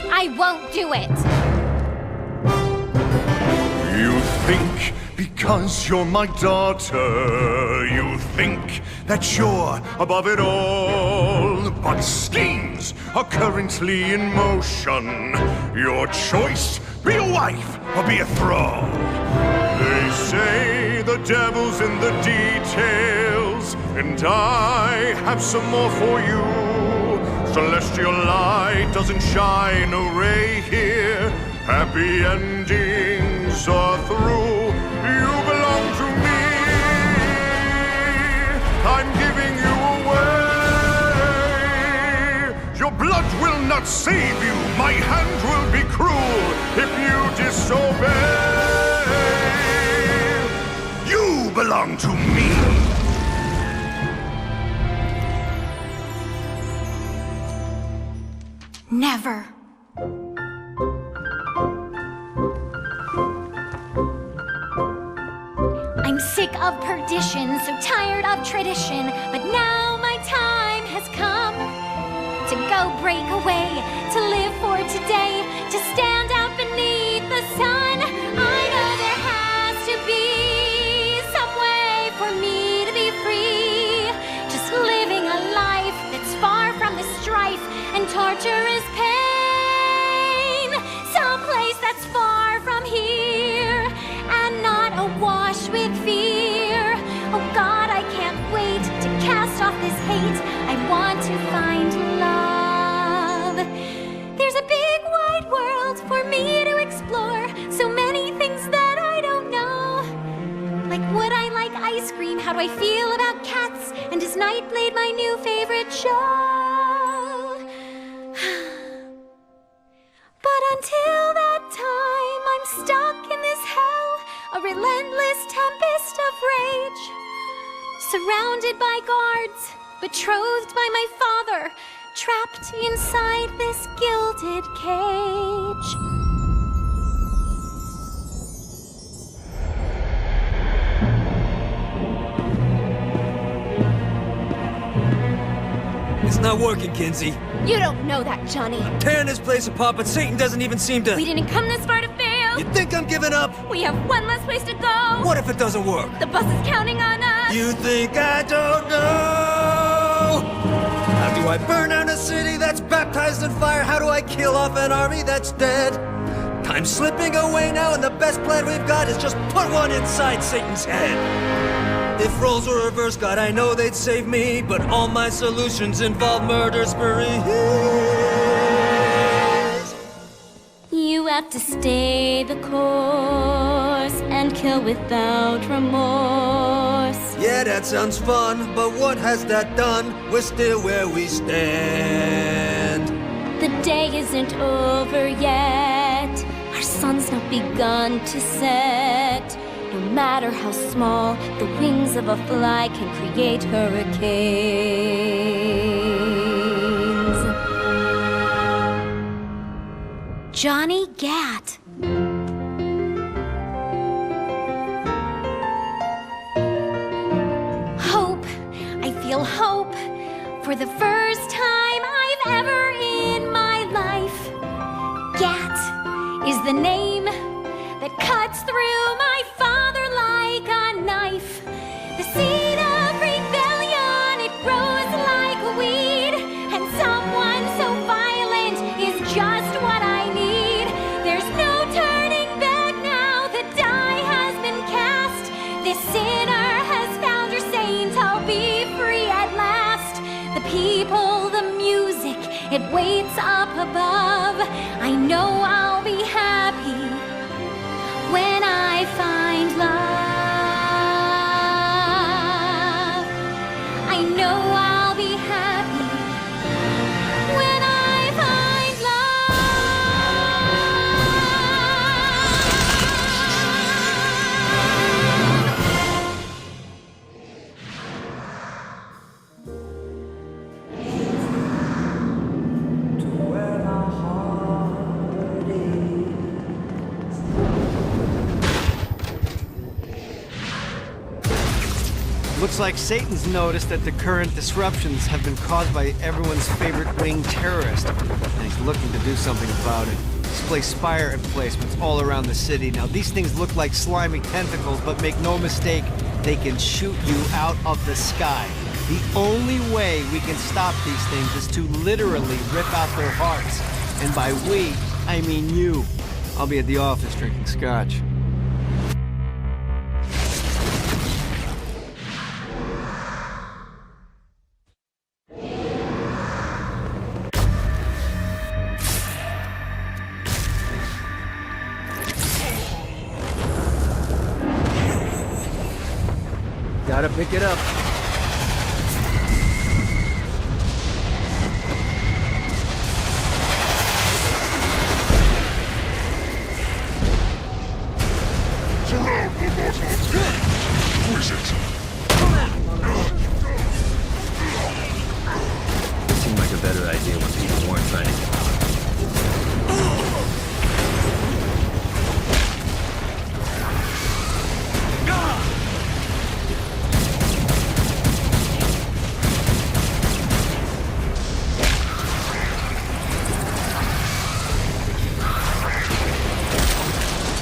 I won't do it. You think because you're my daughter, you think that you're above it all. But schemes are currently in motion. Your choice, be a wife or be a thrall. They say the devil's in the details, and I have some more for you. Celestial light doesn't shine a ray here. Happy endings are through. You belong to me. I'm giving you away. Your blood will not save you. My hand will be cruel if you disobey. You belong to me. Never. I'm sick of perdition, so tired of tradition, but now my time has come to go break away, to live for today, to stand out beneath the sun. I know there has to be some way for me to be free, just living a life that's far from the strife and torturous pain, someplace that's far from here and not awash with fear. Oh God, I can't wait to cast off this hate. I want to find love. There's a big wide world for me to explore. So many things that I don't know. Like, would I like ice cream? How do I feel about cats? And is Nightblade my new favorite show? But until that time, I'm stuck in this hell, this tempest of rage. Surrounded by guards, betrothed by my father, trapped inside this gilded cage. It's not working, Kinzie. You don't know that, Johnny. Tearing this place apart, but Satan doesn't even seem to... We didn't come this far to fail. You think I'm giving up? We have one less place to go. What if it doesn't work? The bus is counting on us. You think I don't know? How do I burn down a city that's baptized in fire? How do I kill off an army that's dead? Time's slipping away now, and the best plan we've got is just put one inside Satan's head. If roles were reversed, God, I know they'd save me, but all my solutions involve murder sprees. You have to stay the course and kill without remorse. Yeah, that sounds fun, but what has that done? We're still where we stand. The day isn't over yet. Our sun's not begun to set. No matter how small, the wings of a fly can create hurricanes. Johnny Gat. Hope. I feel hope. For the first time I've ever in my life. Gat is the name that cuts through my father like a knife. The seed of rebellion, it grows like a weed, and someone so violent is just what I need. There's no turning back now, the die has been cast. This sinner has found her saint, I'll be free at last. The people, the music, it waits up above. I know I'll be happy when I find love. I know I'll be happy when I find Looks like Satan's noticed that the current disruptions have been caused by everyone's favorite winged terrorist, and he's looking to do something about it. Display spire emplacements all around the city. Now, these things look like slimy tentacles, but make no mistake, they can shoot you out of the sky. The only way we can stop these things is to literally rip out their hearts. And by we, I mean you. I'll be at the office drinking scotch. Gotta pick it up. Who is it? It seemed like a better idea when people weren't trying to get out.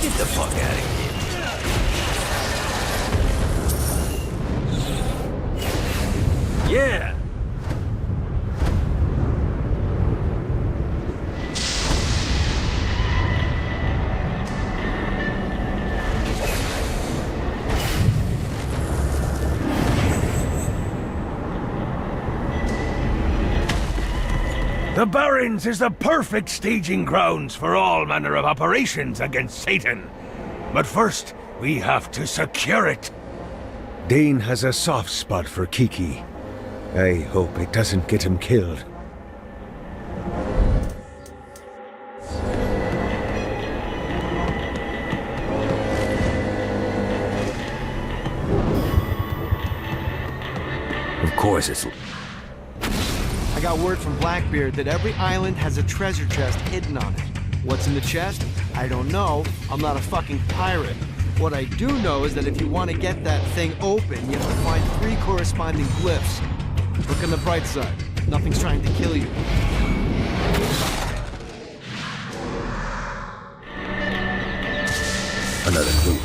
Get the fuck out of here. Yeah! The Barrens is the perfect staging grounds for all manner of operations against Satan. But first, we have to secure it. Dane has a soft spot for Kiki. I hope it doesn't get him killed. Of course it's... I got word from Blackbeard that every island has a treasure chest hidden on it. What's in the chest? I don't know. I'm not a fucking pirate. What I do know is that if you want to get that thing open, you have to find 3 corresponding glyphs. Look on the bright side. Nothing's trying to kill you. Another clue.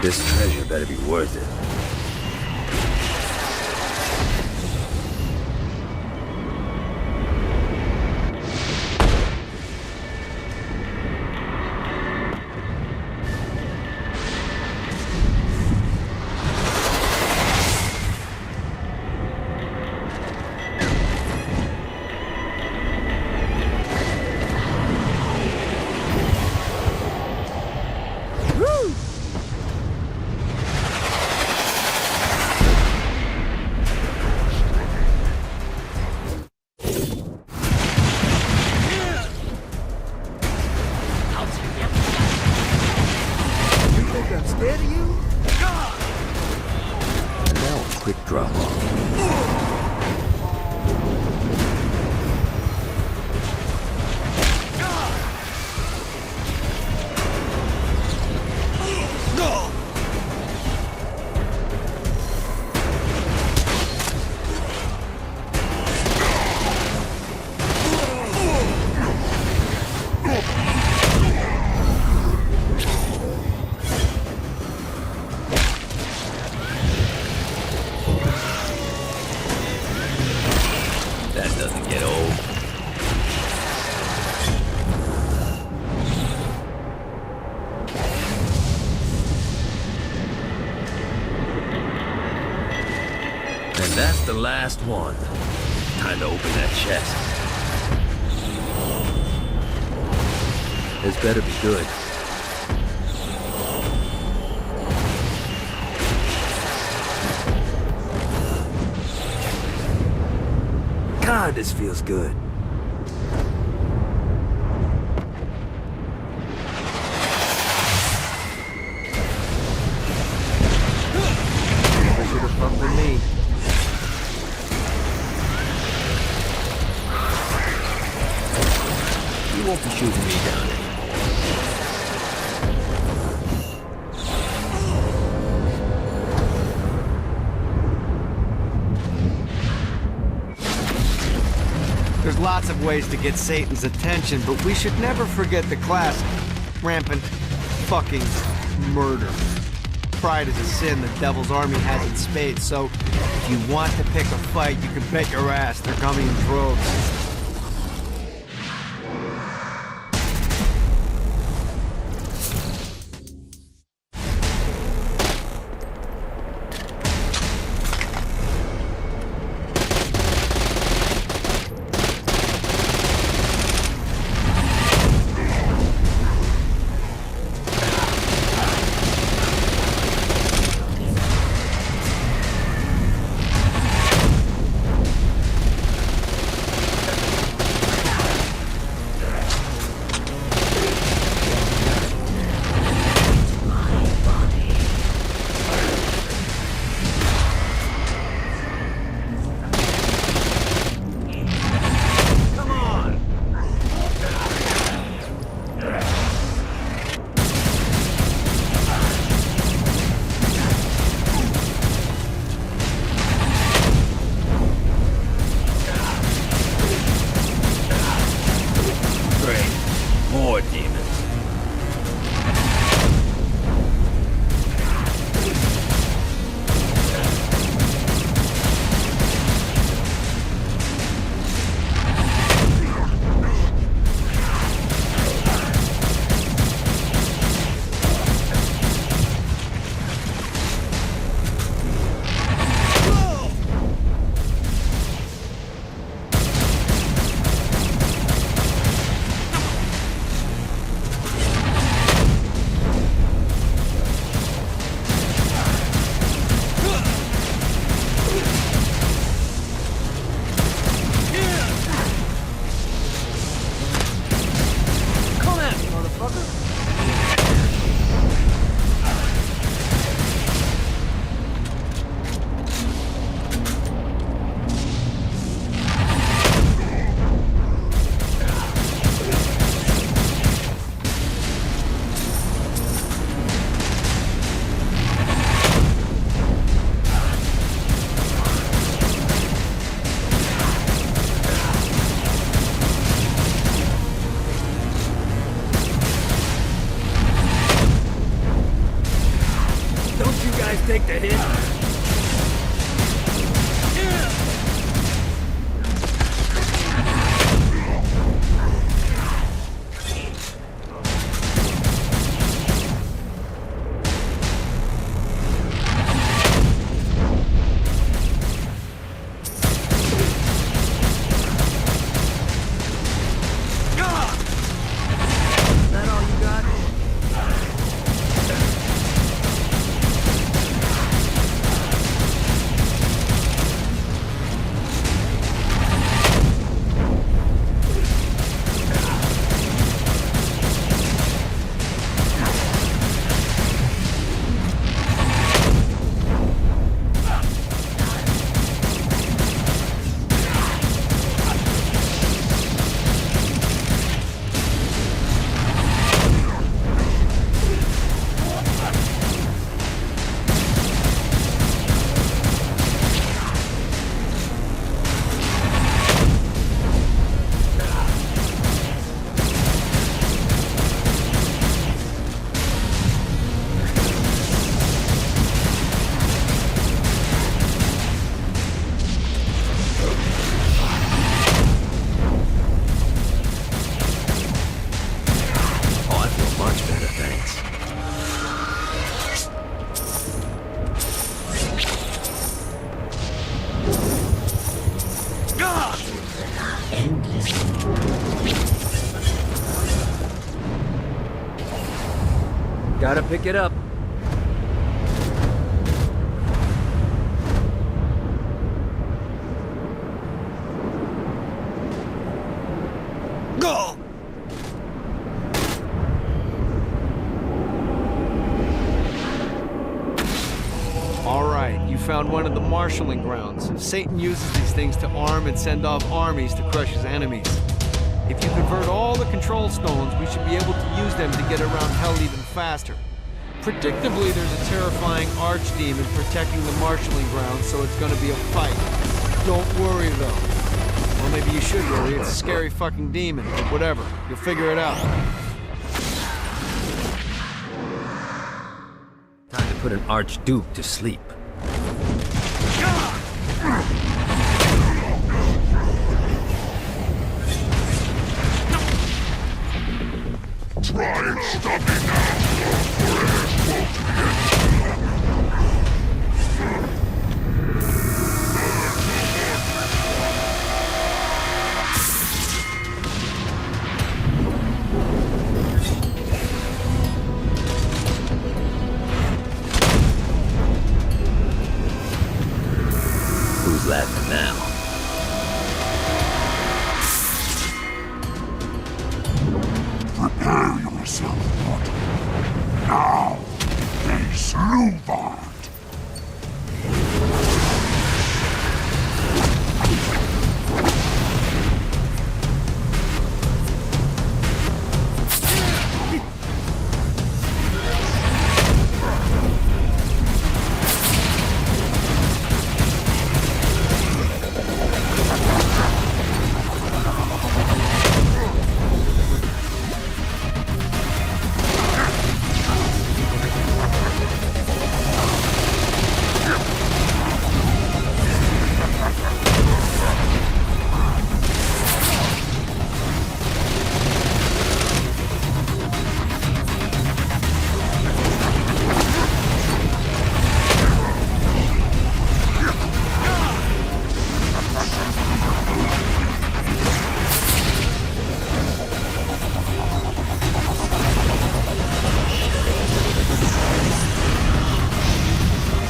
This treasure better be worth it. Quick drop off. That's the last one. Time to open that chest. This better be good. God, this feels good. Never should have fucked with me. You won't be shooting me down anymore. There's lots of ways to get Satan's attention, but we should never forget the classic, rampant fucking murder. Pride is a sin the devil's army has in spades, so if you want to pick a fight, you can bet your ass they're coming in droves. take the hit. Gotta pick it up. Go! All right, you found one of the marshalling grounds. Satan uses these things to arm and send off armies to crush his enemies. If you convert all the control stones, we should be able to use them to get around hell even faster. Predictably, there's a terrifying archdemon protecting the marshalling grounds, so it's gonna be a fight. Don't worry, though. Well, maybe you should worry. It's a scary fucking demon. Whatever. You'll figure it out. Time to put an archduke to sleep. Try and stop me now, Who's laughing now? Prepare yourself, mortal. Now, face Luvard.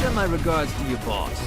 Send my regards to your boss.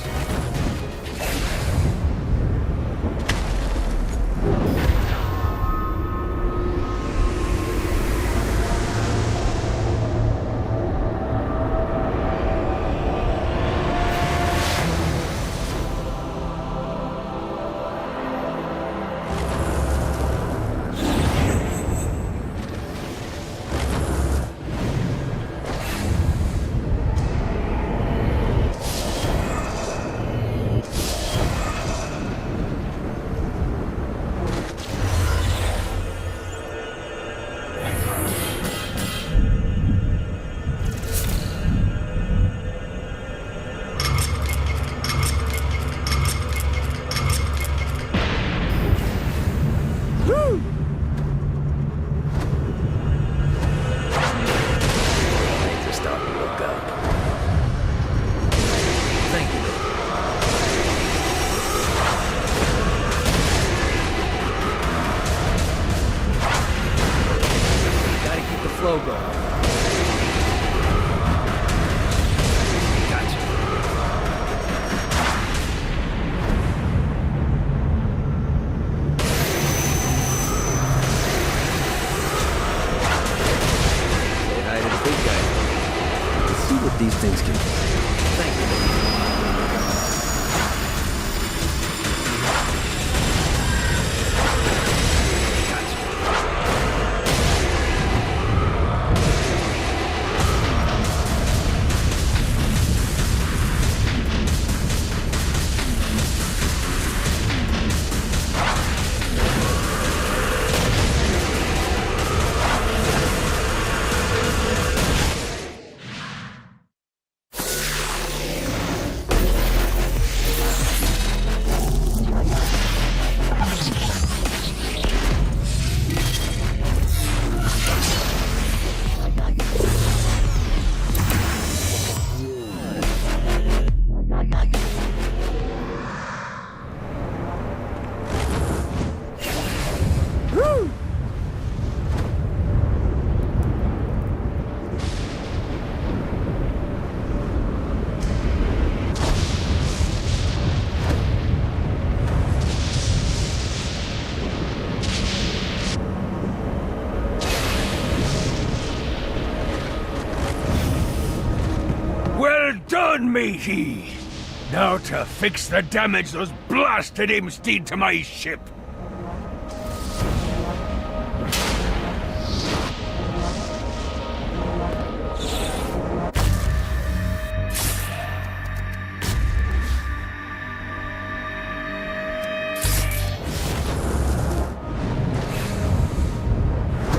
no-go. Gotcha. Say hi to the big guy. Let's see what these things can do. Thank you. Well done, matey! Now to fix the damage those blasted imps did to my ship.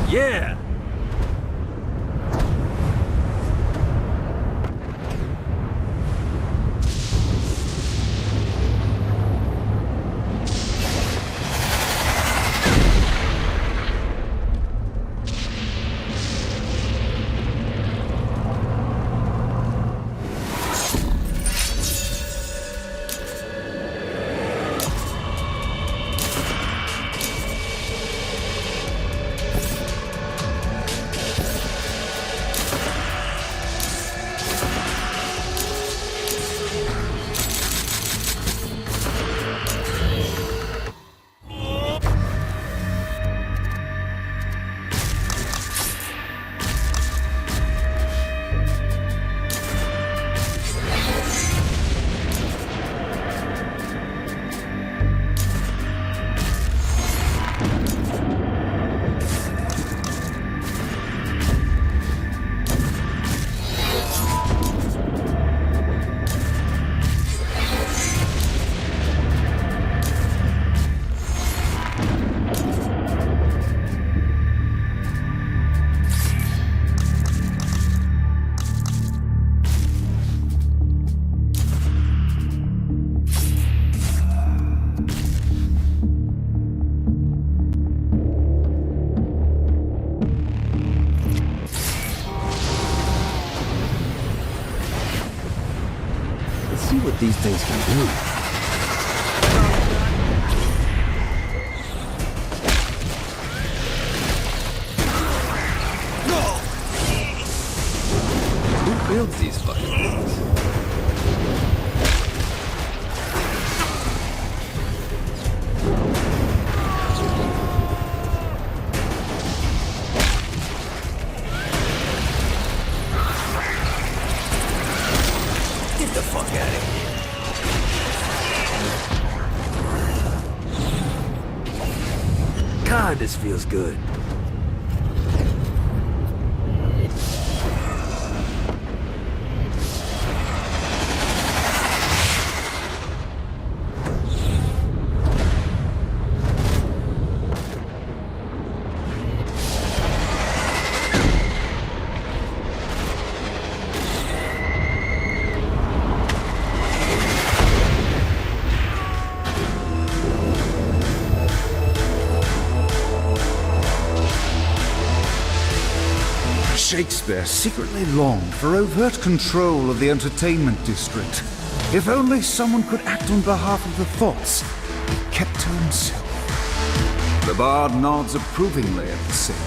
Yeah! See what these things can do. Who builds these fucking things? Get the fuck out of here. God, this feels good. Shakespeare secretly longed for overt control of the entertainment district. If only someone could act on behalf of the thoughts he kept to himself. The bard nods approvingly at the saint.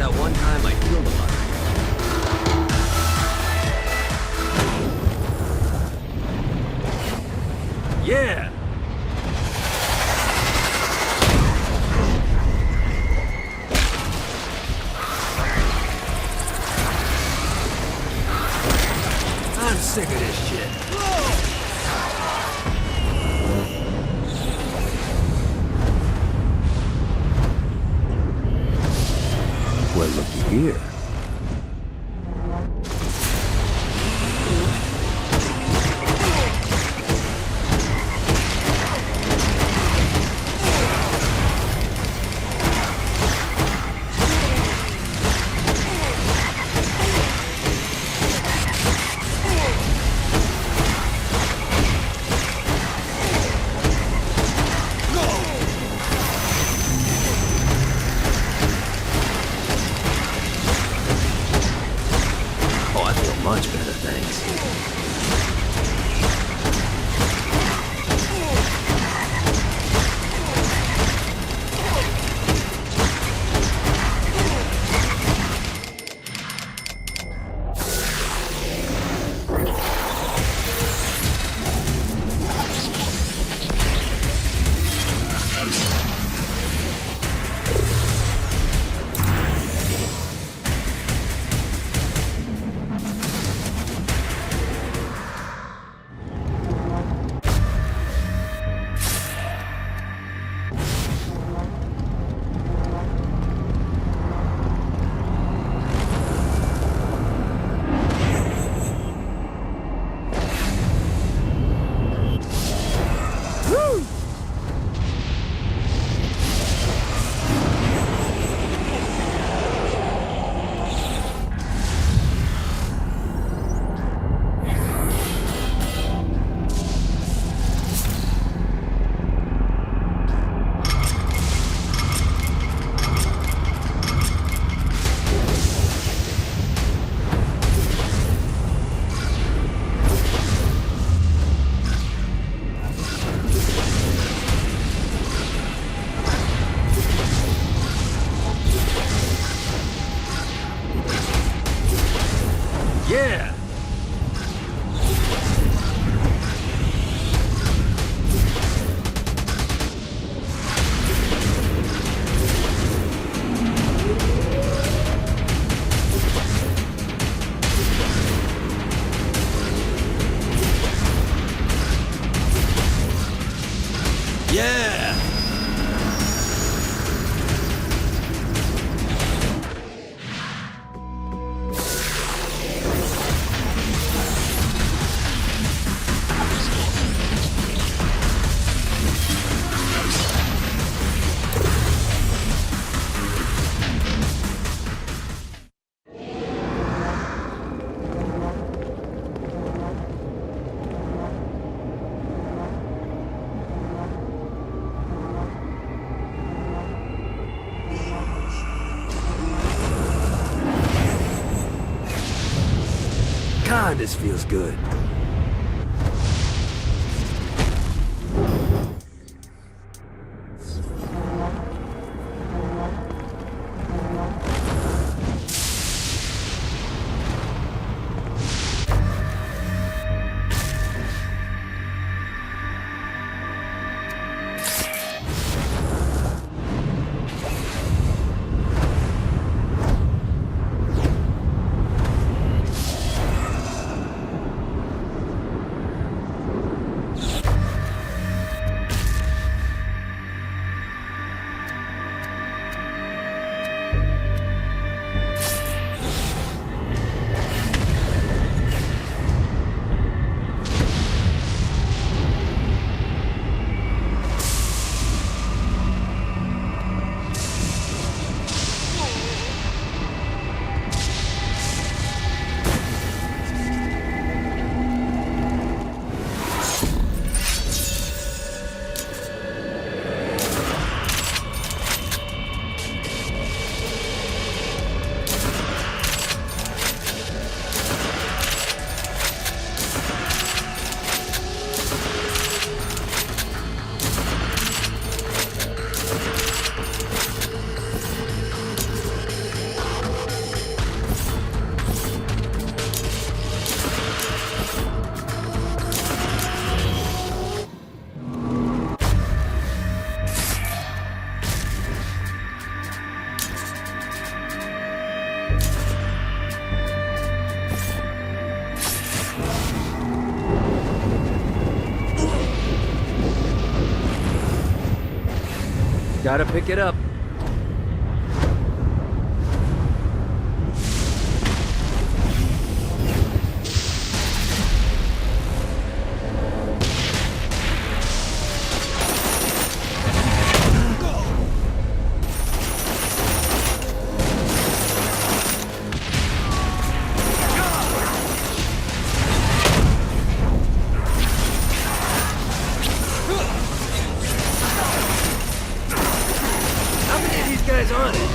that one time I killed a lot. Yeah! I'm sick of this shit. Well, looky here. Much better, thanks. Yeah! Yeah! God, this feels good. Gotta pick it up. Guys on it.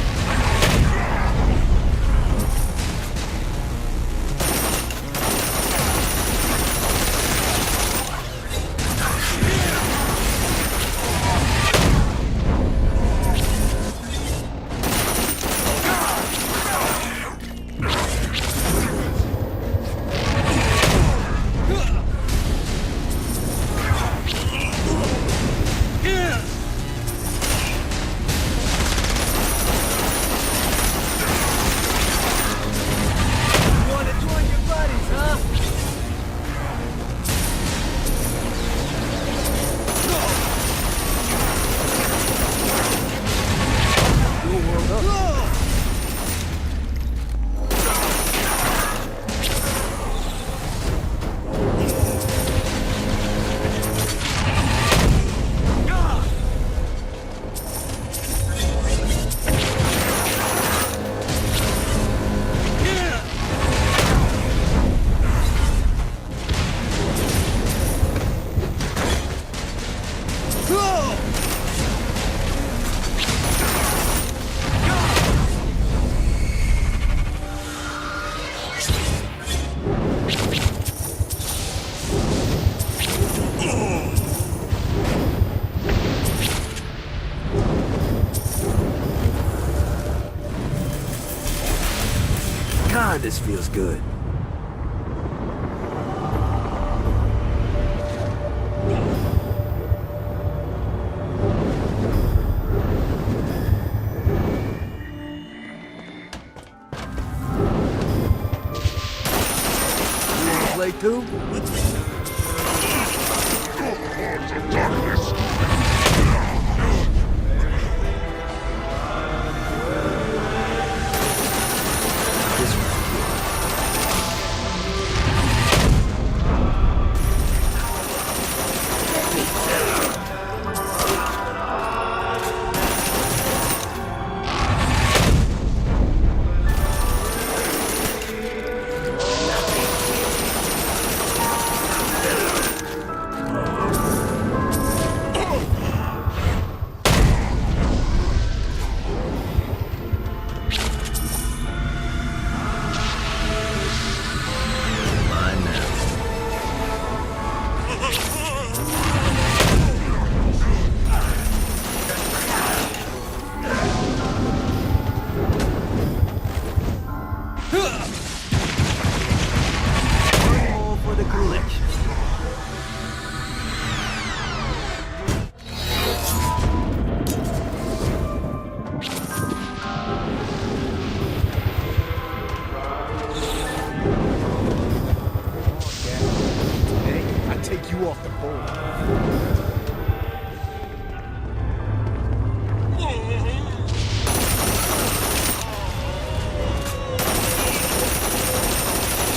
God, this feels good. You wanna play too?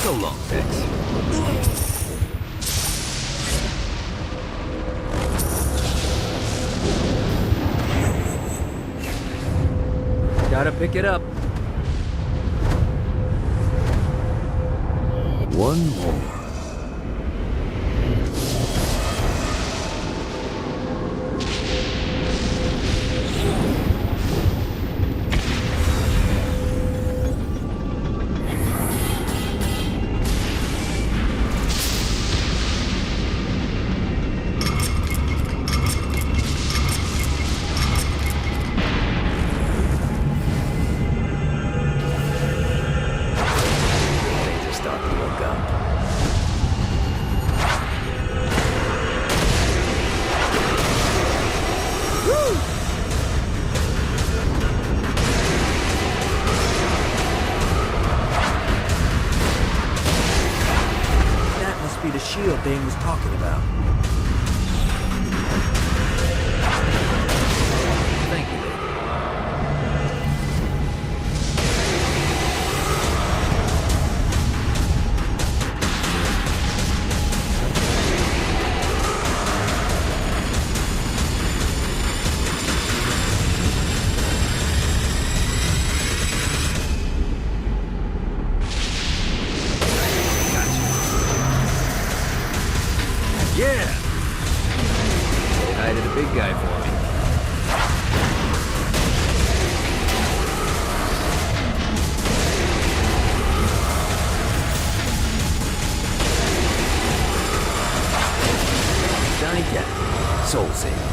So long, Tex. Gotta pick it up. One more. Things are starting to look up. Hi to the big guy for me. Johnny Gat, Soul Saver.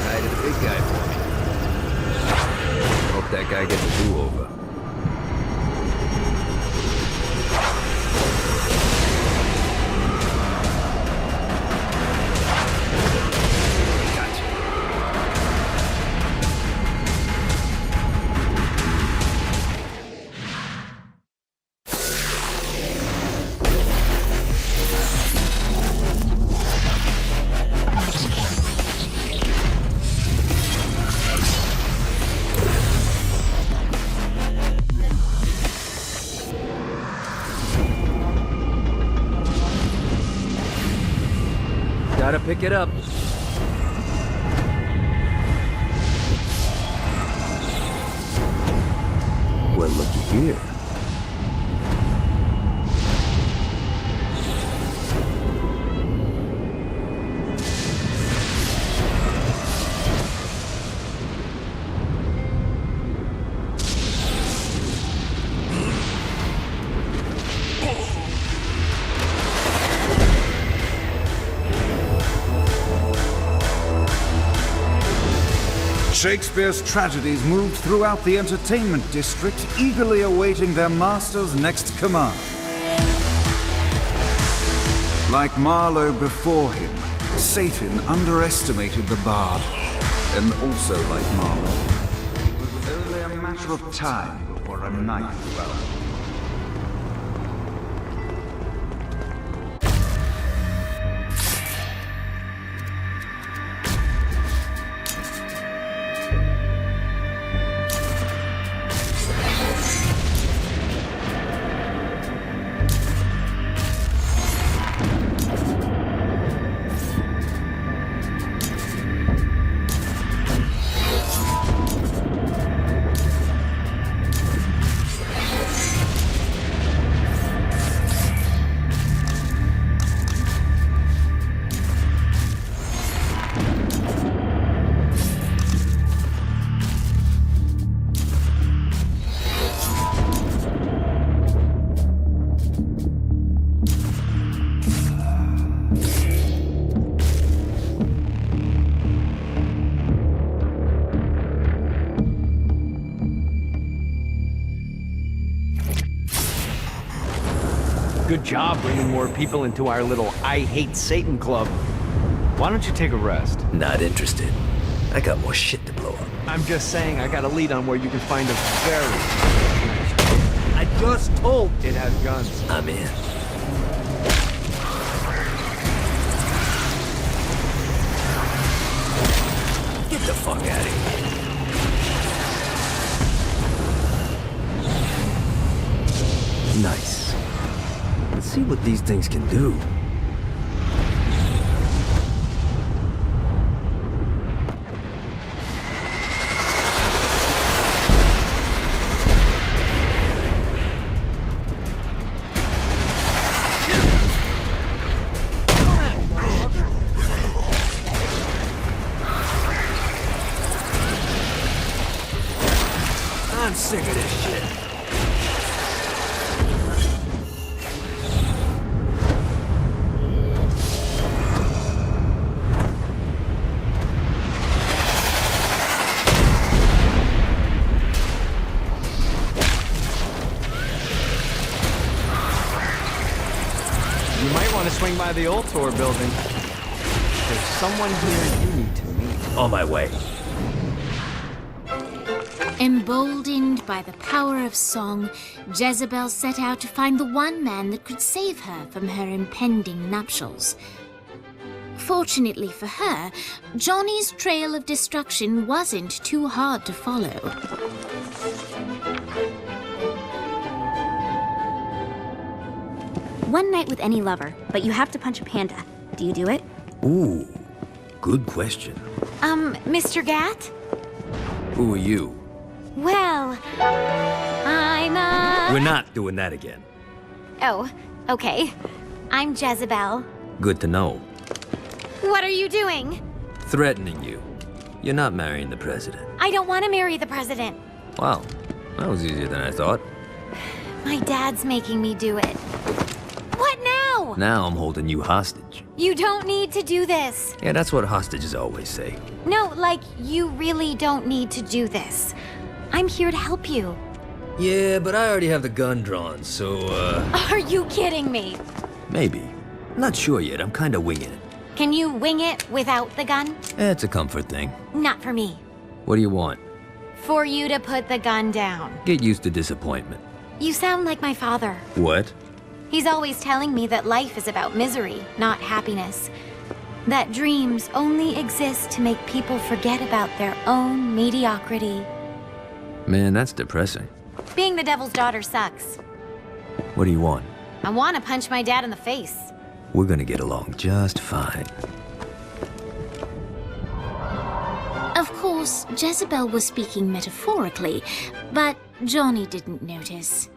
Hi to the big guy for me. Hope that guy gets a do-over. Gotta pick it up. Well, looky here. Shakespeare's tragedies moved throughout the entertainment district, eagerly awaiting their master's next command. Like Marlowe before him, Satan underestimated the bard. And also like Marlowe, it was only a matter of time before a night fell. Good job bringing more people into our little I Hate Satan club. Why don't you take a rest? Not interested. I got more shit to blow up. I'm just saying, I got a lead on where you can find a very... I just told. It has guns. I'm in. Get the fuck out of here. Nice. Let's see what these things can do. I'm sick of this shit. You might want to swing by the old tour building. There's someone here you need to meet. On my way. Emboldened by the power of song, Jezebel set out to find the one man that could save her from her impending nuptials. Fortunately for her, Johnny's trail of destruction wasn't too hard to follow. One night with any lover, but you have to punch a panda. Do you do it? Ooh, good question. Mr. Gat? Who are you? Well, I'm a... We're not doing that again. Oh, Okay, I'm Jezebel. Good to know. What are you doing? Threatening you. You're not marrying the president. I don't want to marry the president. Wow, that was easier than I thought. My dad's making me do it. What now? Now I'm holding you hostage. You don't need to do this. Yeah, that's what hostages always say. No, like, you really don't need to do this. I'm here to help you. Yeah, but I already have the gun drawn, so, Are you kidding me? maybe. Not sure yet, I'm kinda winging it. Can you wing it without the gun? It's a comfort thing. Not for me. What do you want? For you to put the gun down. Get used to disappointment. You sound like my father. What? He's always telling me that life is about misery, not happiness. That dreams only exist to make people forget about their own mediocrity. Man, that's depressing. Being the devil's daughter sucks. What do you want? I want to punch my dad in the face. We're gonna get along just fine. Of course, Jezebel was speaking metaphorically, but Johnny didn't notice.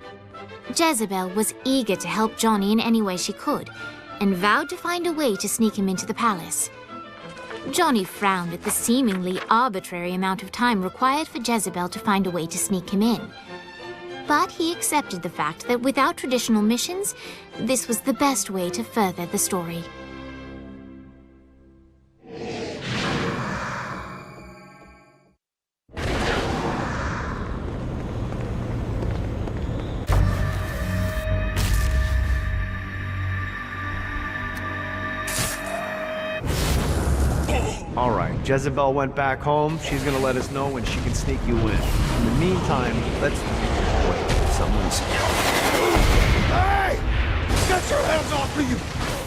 Jezebel was eager to help Johnny in any way she could, and vowed to find a way to sneak him into the palace. Johnny frowned at the seemingly arbitrary amount of time required for Jezebel to find a way to sneak him in. But he accepted the fact that without traditional missions, this was the best way to further the story. All right, Jezebel went back home. She's gonna let us know when she can sneak you in. In the meantime, let's... Wait, someone's... Hey! Get your hands off me, you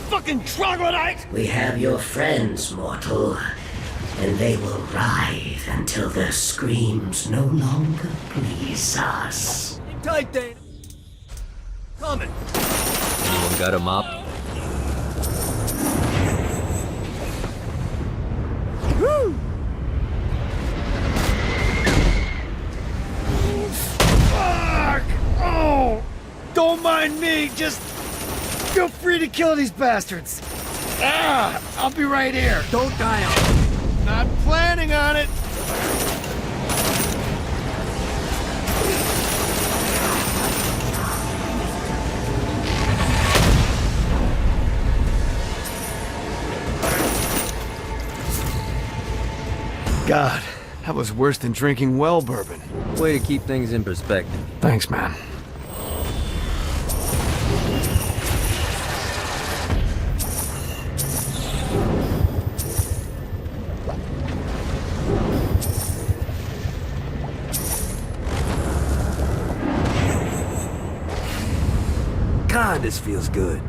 fucking troglodyte! We have your friends, mortal, and they will writhe until their screams no longer please us. Tight, Dana. Coming. Anyone got a mop? Woo! Fuck! Oh! Don't mind me, just feel free to kill these bastards. Ah! I'll be right here. Don't die on me. Not planning on it. God, that was worse than drinking well bourbon. Way to keep things in perspective. Thanks, man. God, this feels good.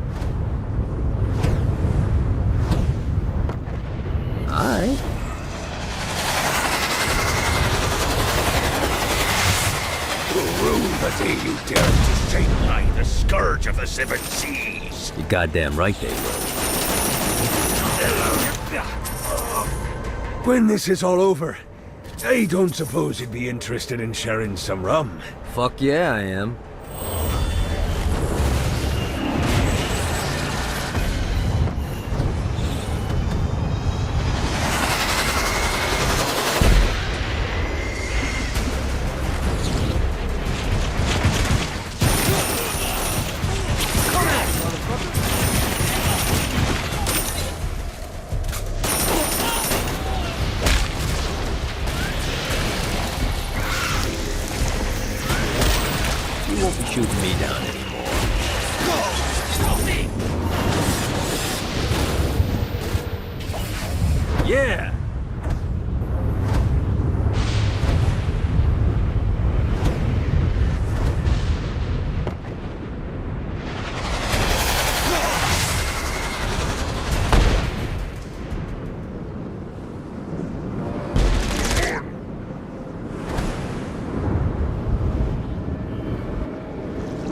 Alright. Who rule the day you dare to say I, the scourge of the seven seas? You're goddamn right they will. When this is all over, I don't suppose you'd be interested in sharing some rum. Fuck yeah, I am. You won't be shooting me down anymore. Yeah!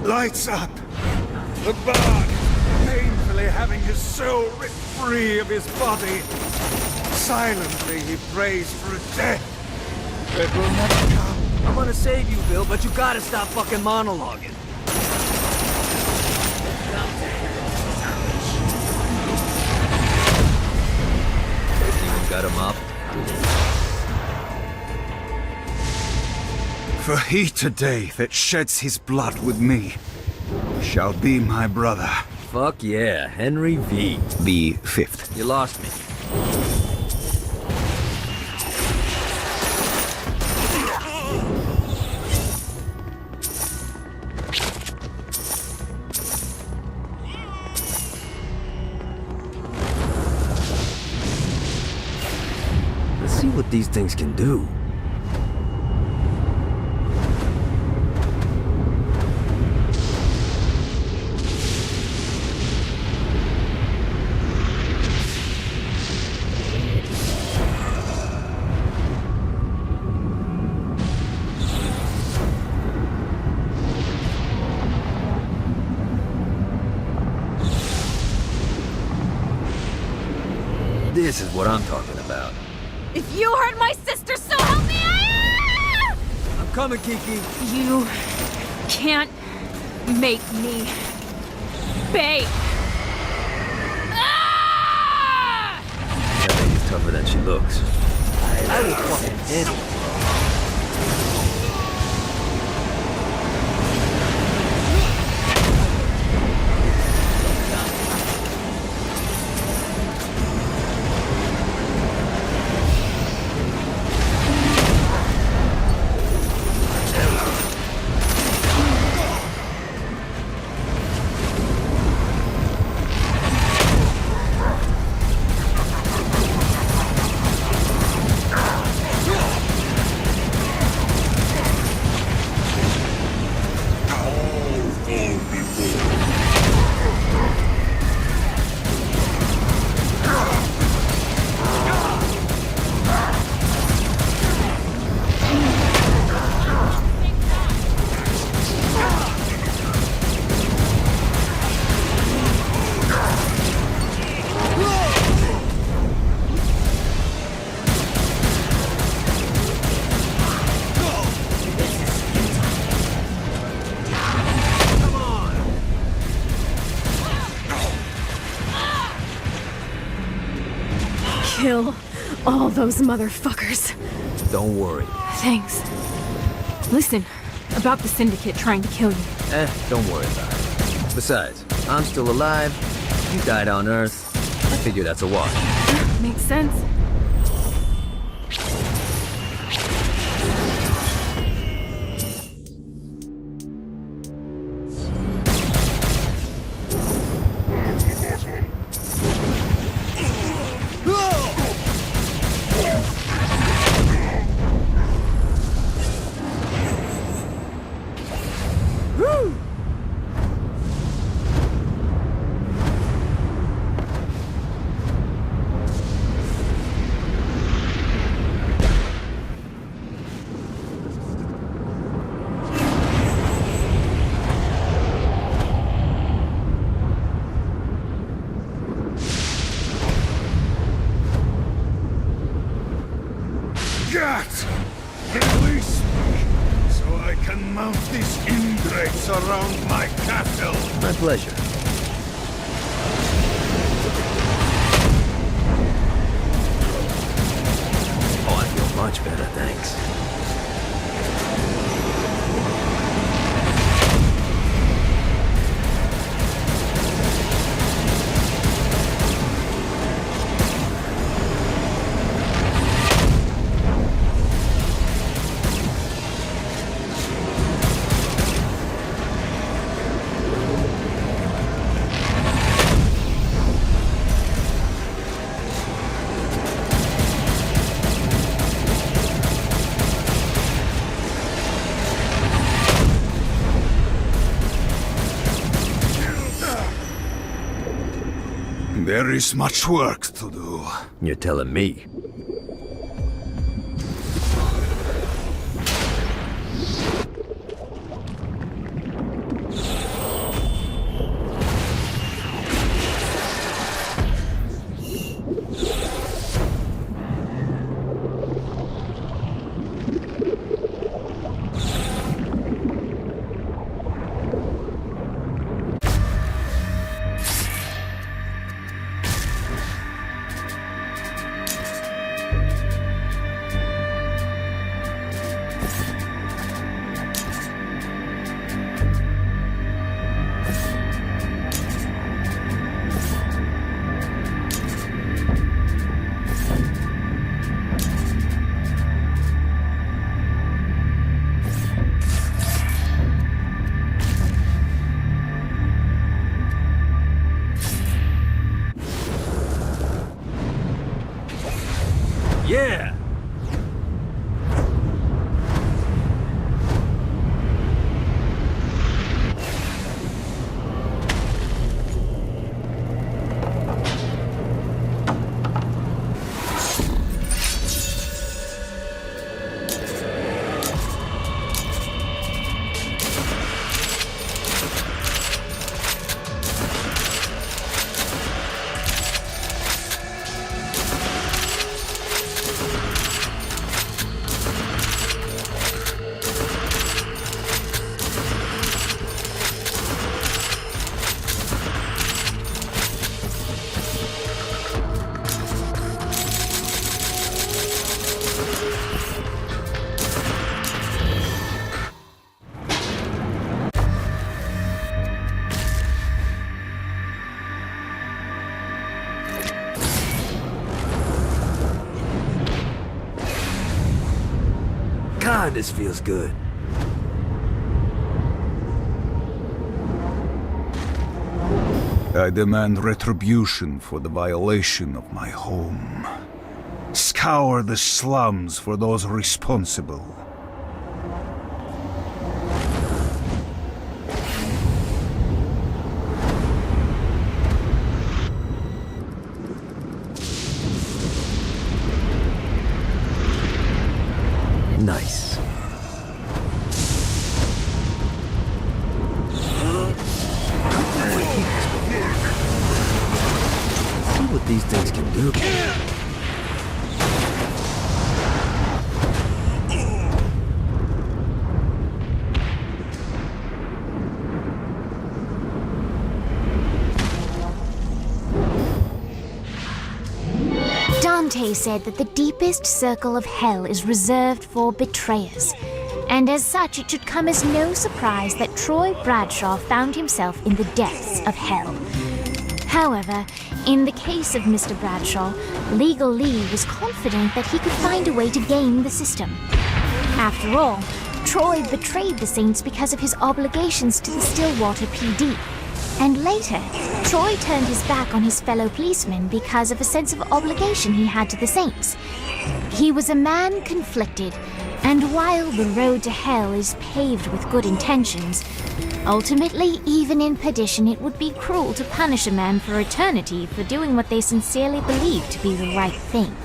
Lights up. The bard, painfully having his soul ripped free of his body. Silently he prays for a death that will never come. I'm gonna save you, Bill, but you gotta stop fucking monologuing. For he today that sheds his blood with me shall be my brother. Fuck yeah, Henry V. The 5th. You lost me. Let's see what these things can do. This is what I'm talking about. If you hurt my sister, so help me! I'm coming, Kiki. You can't make me bait. That lady's tougher than she looks. I will fucking handle it. Kill all those motherfuckers. Don't worry. Thanks. Listen, about the Syndicate trying to kill you. Don't worry about it. Besides, I'm still alive. You died on Earth. I figure that's a wash. Makes sense. Gat! Release me, so I can mount these ingrates around my castle. My pleasure. Oh, I feel much better, thanks. There is much work to do. You're telling me. Yeah! God, this feels good. I demand retribution for the violation of my home. Scour the slums for those responsible. Nice. See what these things can do. Dante said that the deepest circle of hell is reserved for betrayers, and as such it should come as no surprise that Troy Bradshaw found himself in the depths of hell. However, in the case of Mr. Bradshaw, Legal Lee was confident that he could find a way to game the system. After all, Troy betrayed the Saints because of his obligations to the Stillwater PD. And later, Troy turned his back on his fellow policemen because of a sense of obligation he had to the Saints. He was a man conflicted, and while the road to hell is paved with good intentions, ultimately, even in perdition, it would be cruel to punish a man for eternity for doing what they sincerely believe to be the right thing.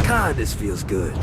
God, this feels good.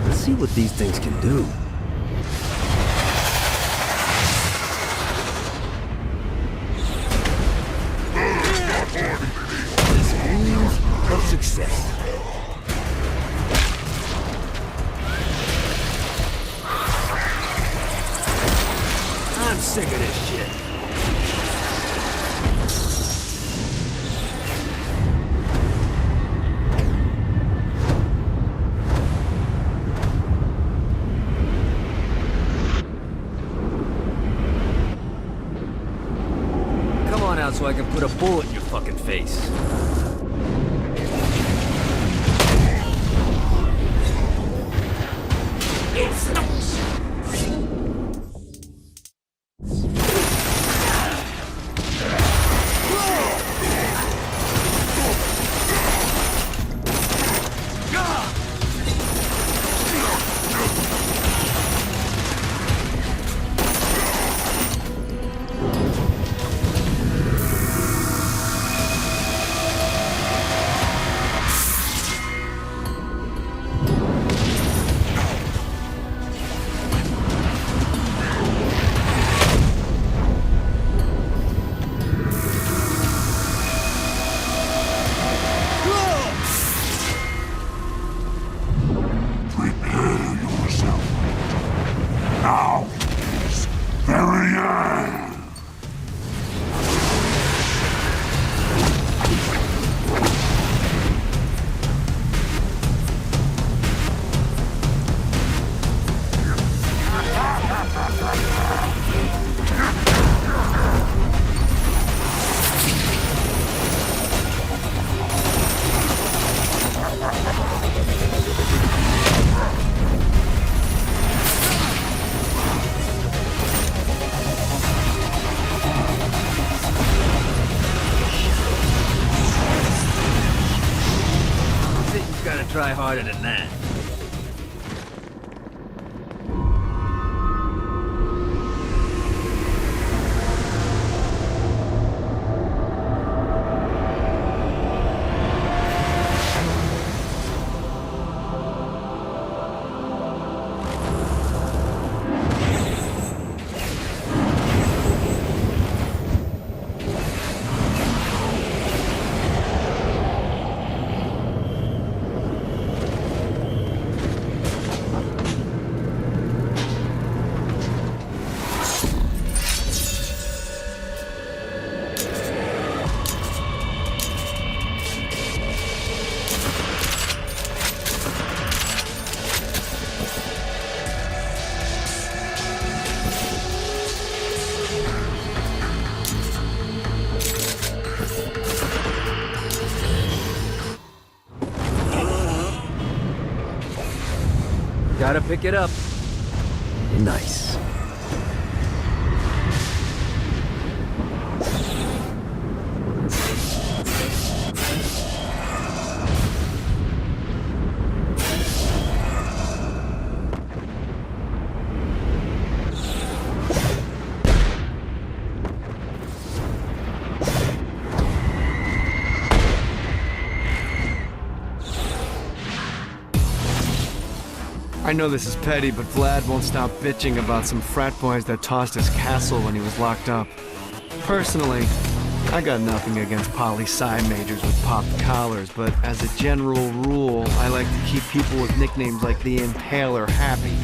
Let's see what these things can do. The screams of success. I'm sick of this shit. Come on out so I can put a bullet in your fucking face. Try harder than that. Gotta pick it up. Nice. I know this is petty, but Vlad won't stop bitching about some frat boys that tossed his castle when he was locked up. Personally, I got nothing against poli-sci majors with popped collars, but as a general rule, I like to keep people with nicknames like the Impaler happy.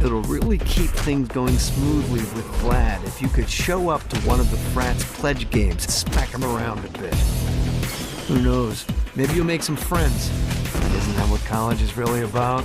It'll really keep things going smoothly with Vlad if you could show up to one of the frat's pledge games and smack him around a bit. Who knows? Maybe you'll make some friends. Isn't that what college is really about?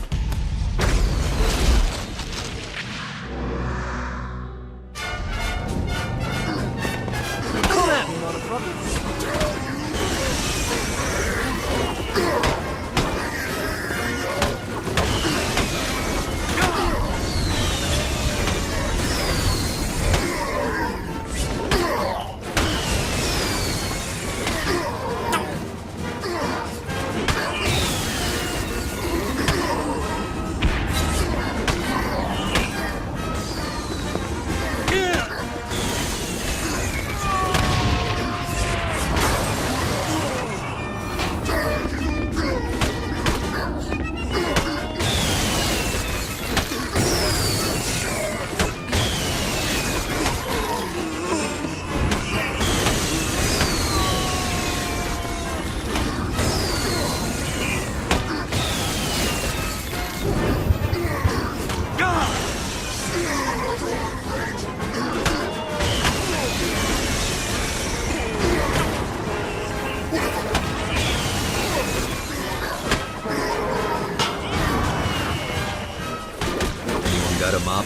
cut him up.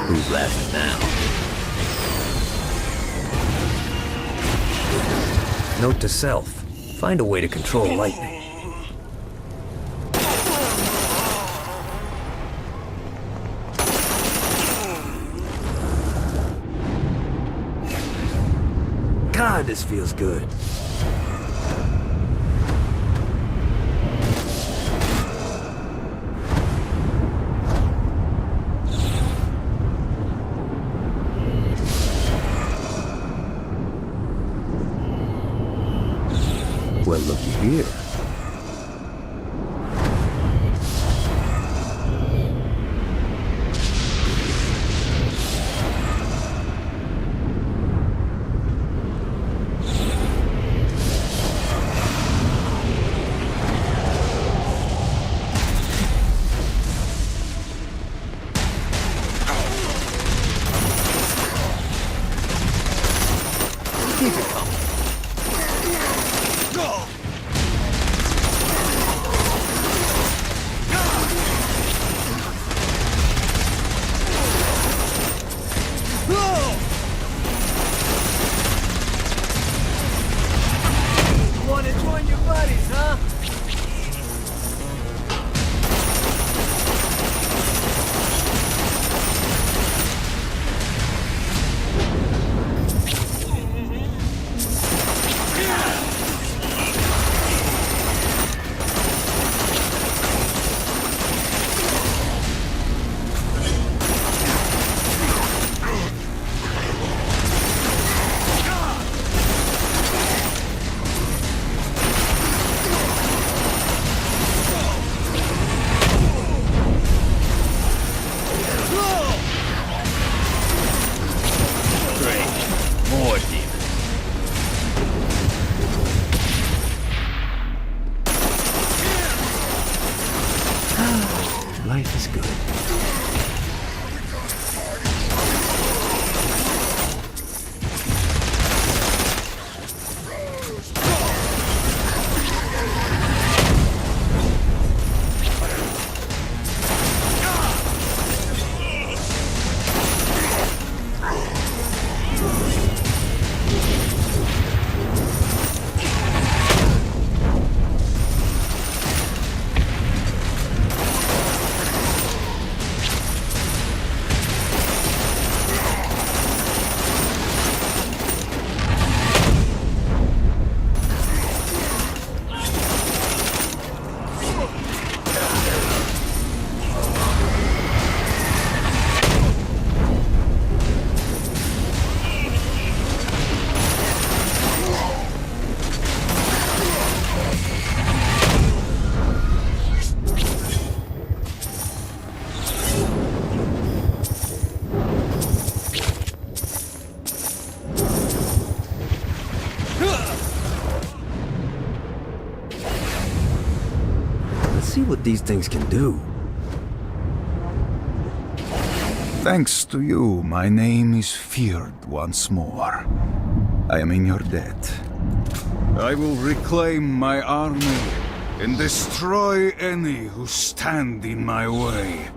Who's laughing now? Note to self. Find a way to control lightning. God, this feels good. Well, looky here. Keep it coming. Wanna join your buddies, huh? More demons. Life is good. See what these things can do. Thanks to you, my name is feared once more. I am in your debt. I will reclaim my army and destroy any who stand in my way.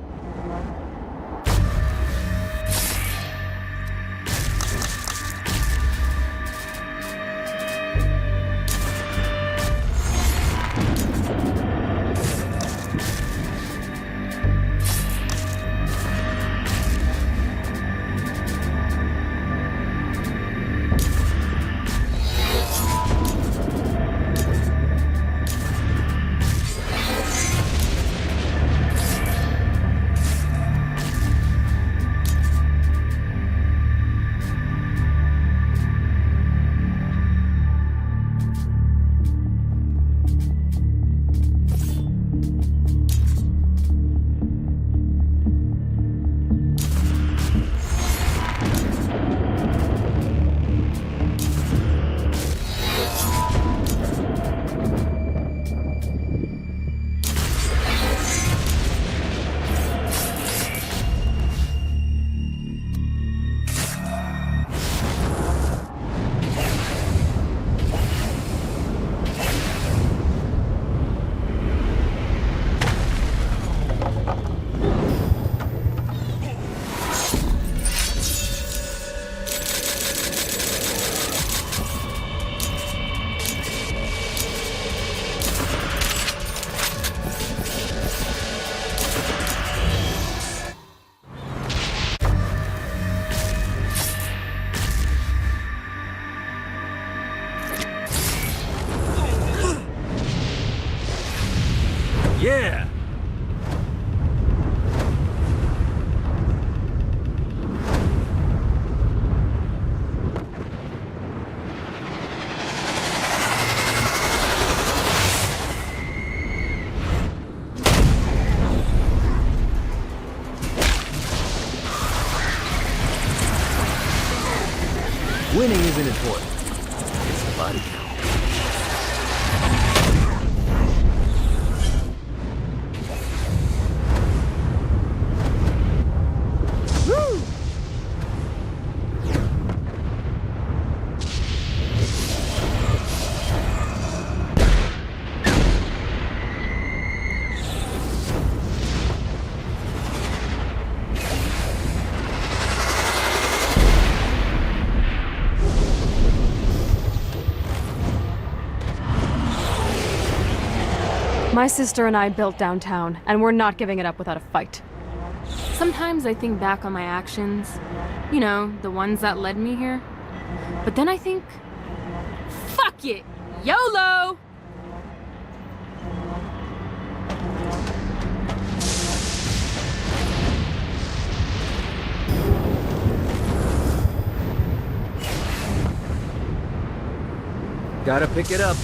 Winning isn't important. It's the body count. My sister and I built downtown, and we're not giving it up without a fight. Sometimes I think back on my actions. You know, the ones that led me here. But then I think, fuck it! YOLO! Gotta pick it up.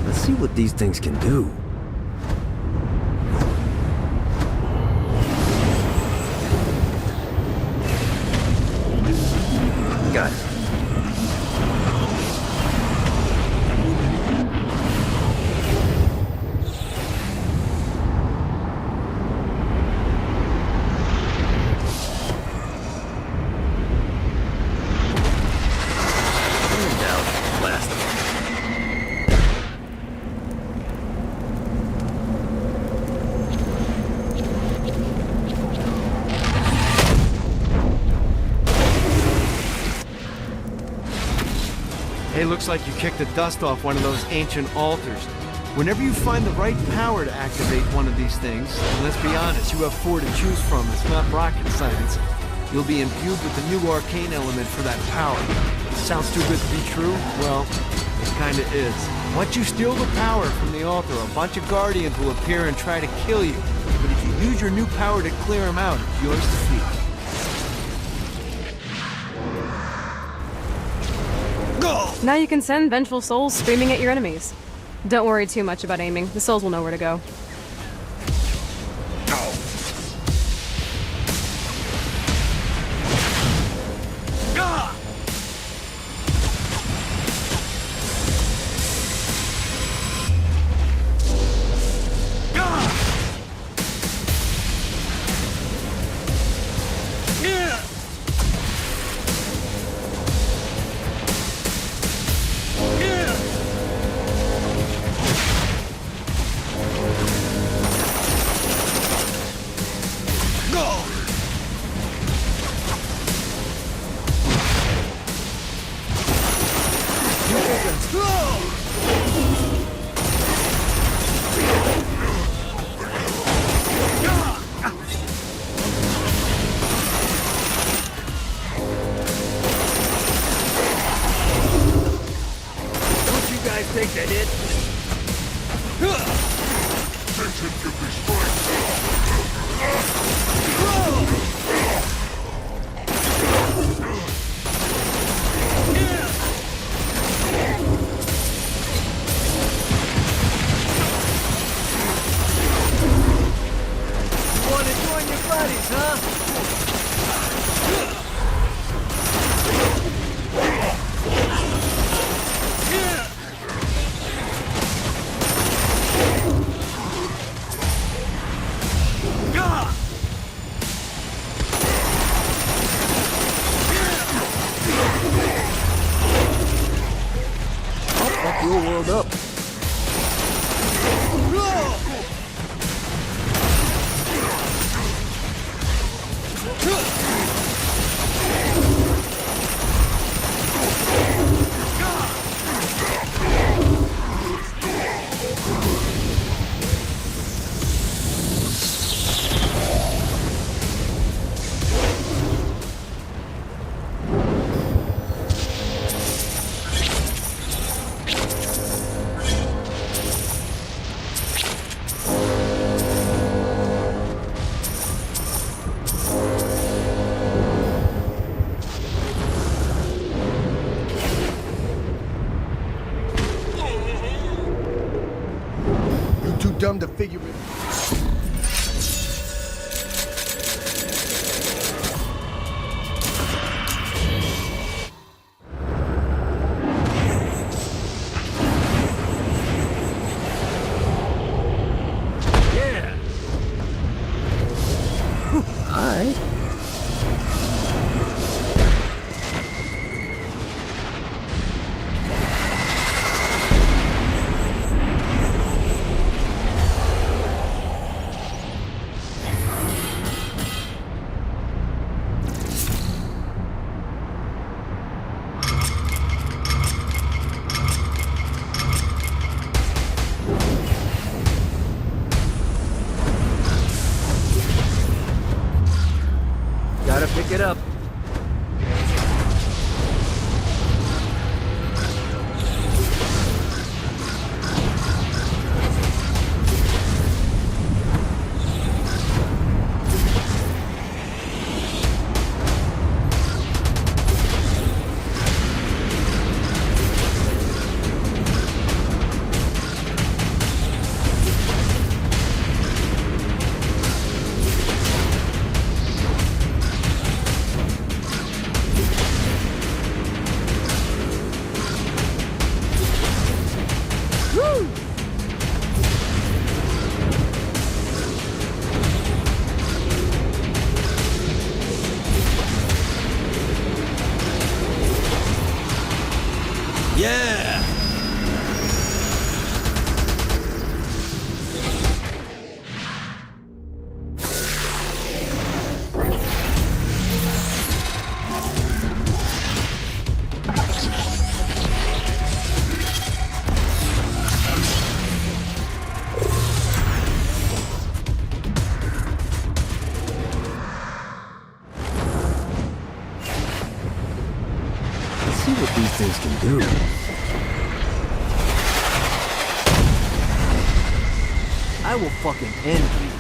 Let's see what these things can do. Got it. Hey, looks like you kicked the dust off one of those ancient altars. Whenever you find the right power to activate one of these things, and let's be honest, you have 4 to choose from, it's not rocket science, you'll be imbued with the new arcane element for that power. Sounds too good to be true? Well, it kinda is. Once you steal the power from the altar, a bunch of guardians will appear and try to kill you. But if you use your new power to clear them out, it's yours to keep. Now you can send vengeful souls screaming at your enemies. Don't worry too much about aiming. The souls will know where to go. Ain't that it? You want to join your buddies, huh? I'll fuck your world up. Too dumb to figure it. Yeah. All right. Gotta pick it up. Yeah! Let's see what these things can do. I will fucking end you.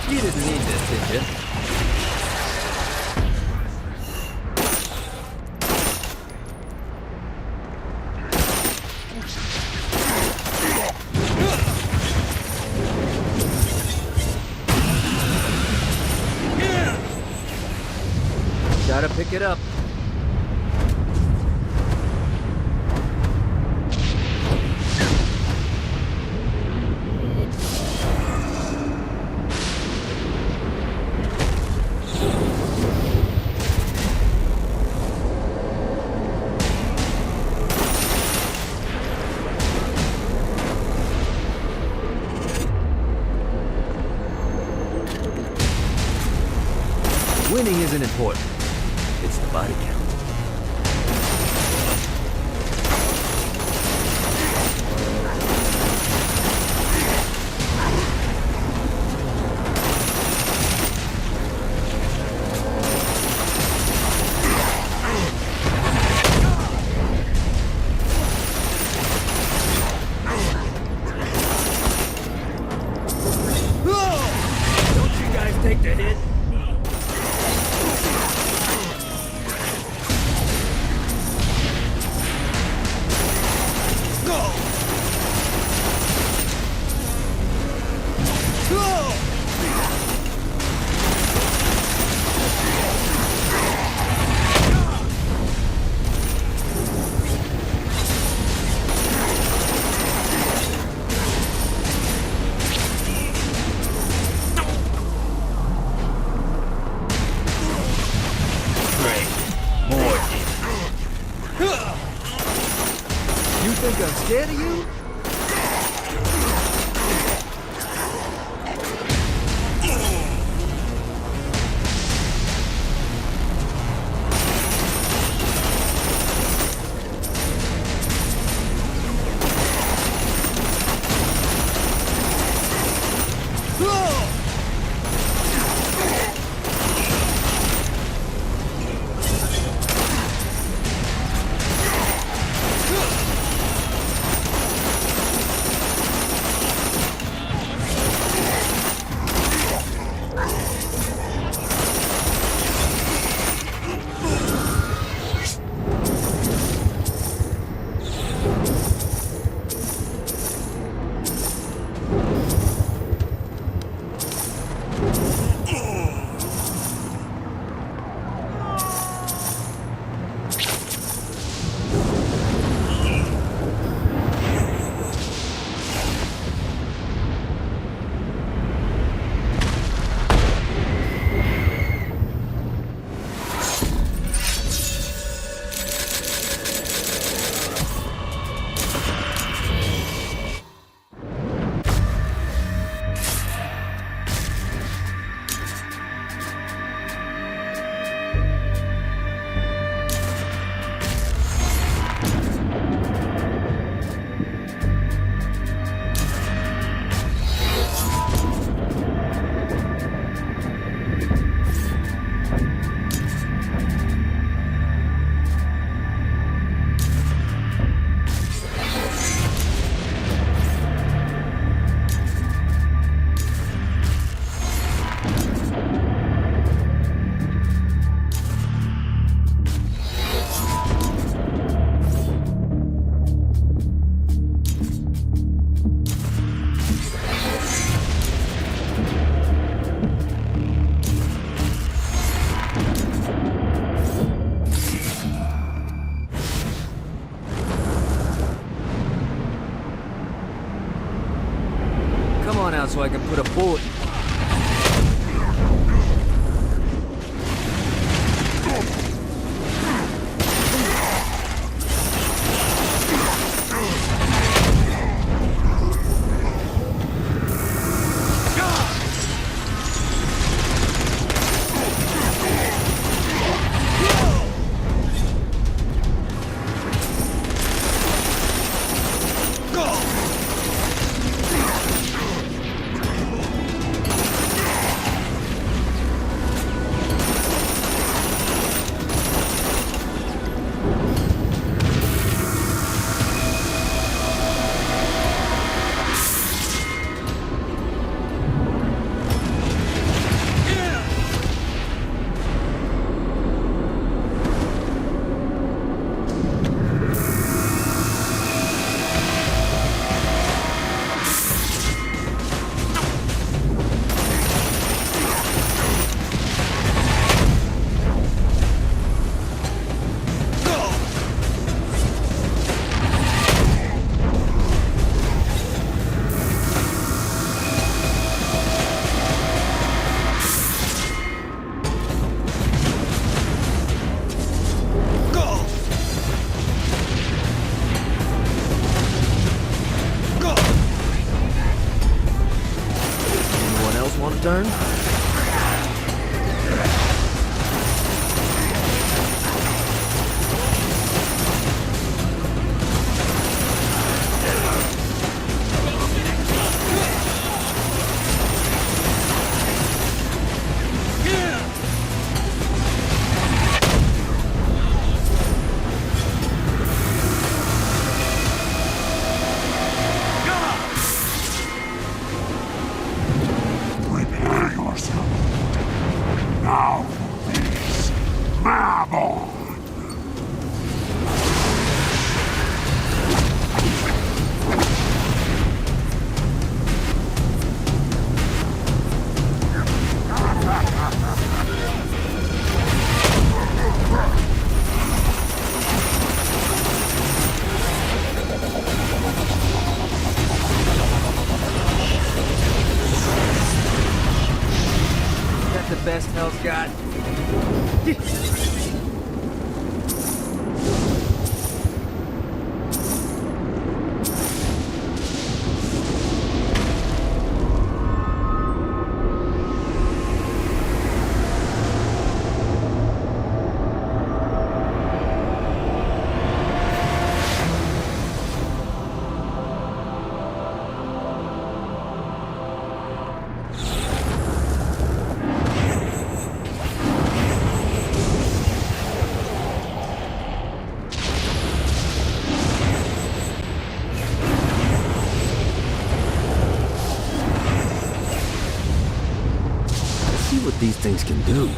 You didn't need this, did you? Gotta pick it up. Winning isn't important. It's the body count. Don't you guys take the hit? You think I'm scared of you? Come on out so I can put a bullet. Turn? shot. What these things can do.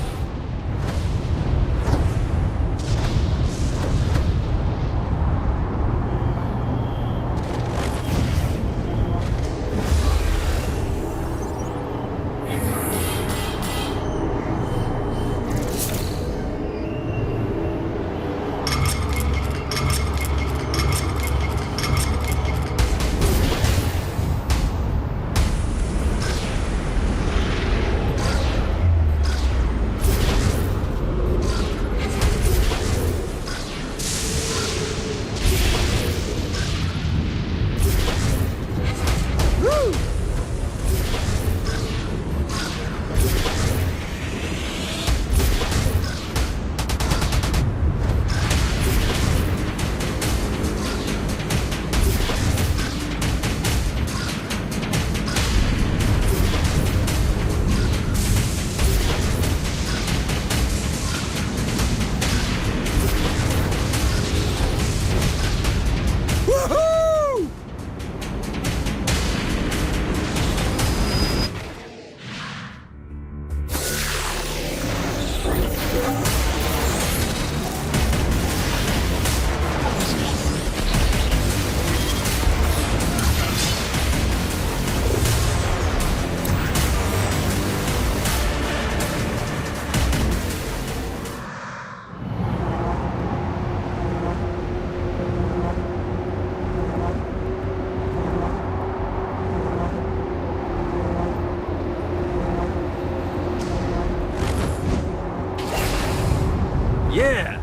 Yeah!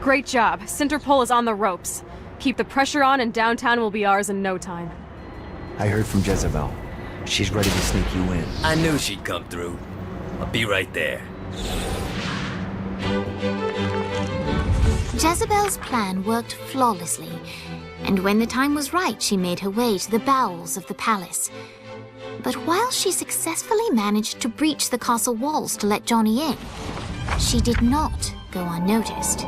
Great job. Centerpole is on the ropes. Keep the pressure on and downtown will be ours in no time. I heard from Jezebel. She's ready to sneak you in. I knew she'd come through. I'll be right there. Jezebel's plan worked flawlessly, and when the time was right, she made her way to the bowels of the palace. But while she successfully managed to breach the castle walls to let Johnny in, she did not go unnoticed.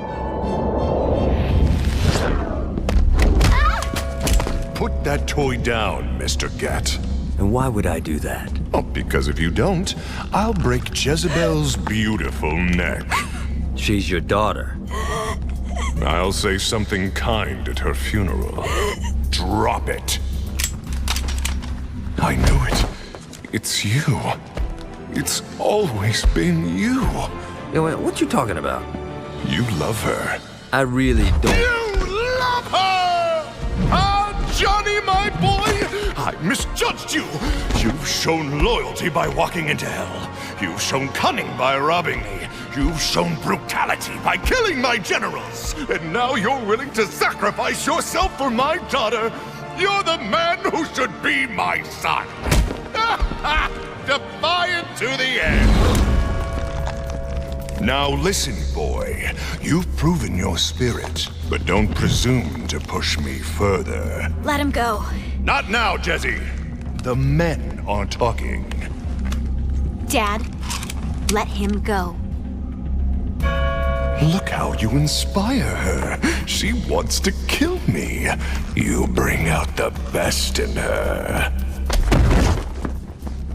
Put that toy down, Mr. Gat. And why would I do that? Oh, because if you don't, I'll break Jezebel's beautiful neck. She's your daughter. I'll say something kind at her funeral. Drop it. I knew it. It's you. It's always been you. Yo, what you talking about? You love her. I really don't. You love her! Ah, Johnny, my boy! I misjudged you. You've shown loyalty by walking into hell. You've shown cunning by robbing me. You've shown brutality by killing my generals. And now you're willing to sacrifice yourself for my daughter. You're the man who should be my son. Defiant to the end. Now listen, boy. You've proven your spirit, but don't presume to push me further. Let him go. Not now, Jesse. The men are talking. Dad, let him go. Look how you inspire her. She wants to kill me. You bring out the best in her.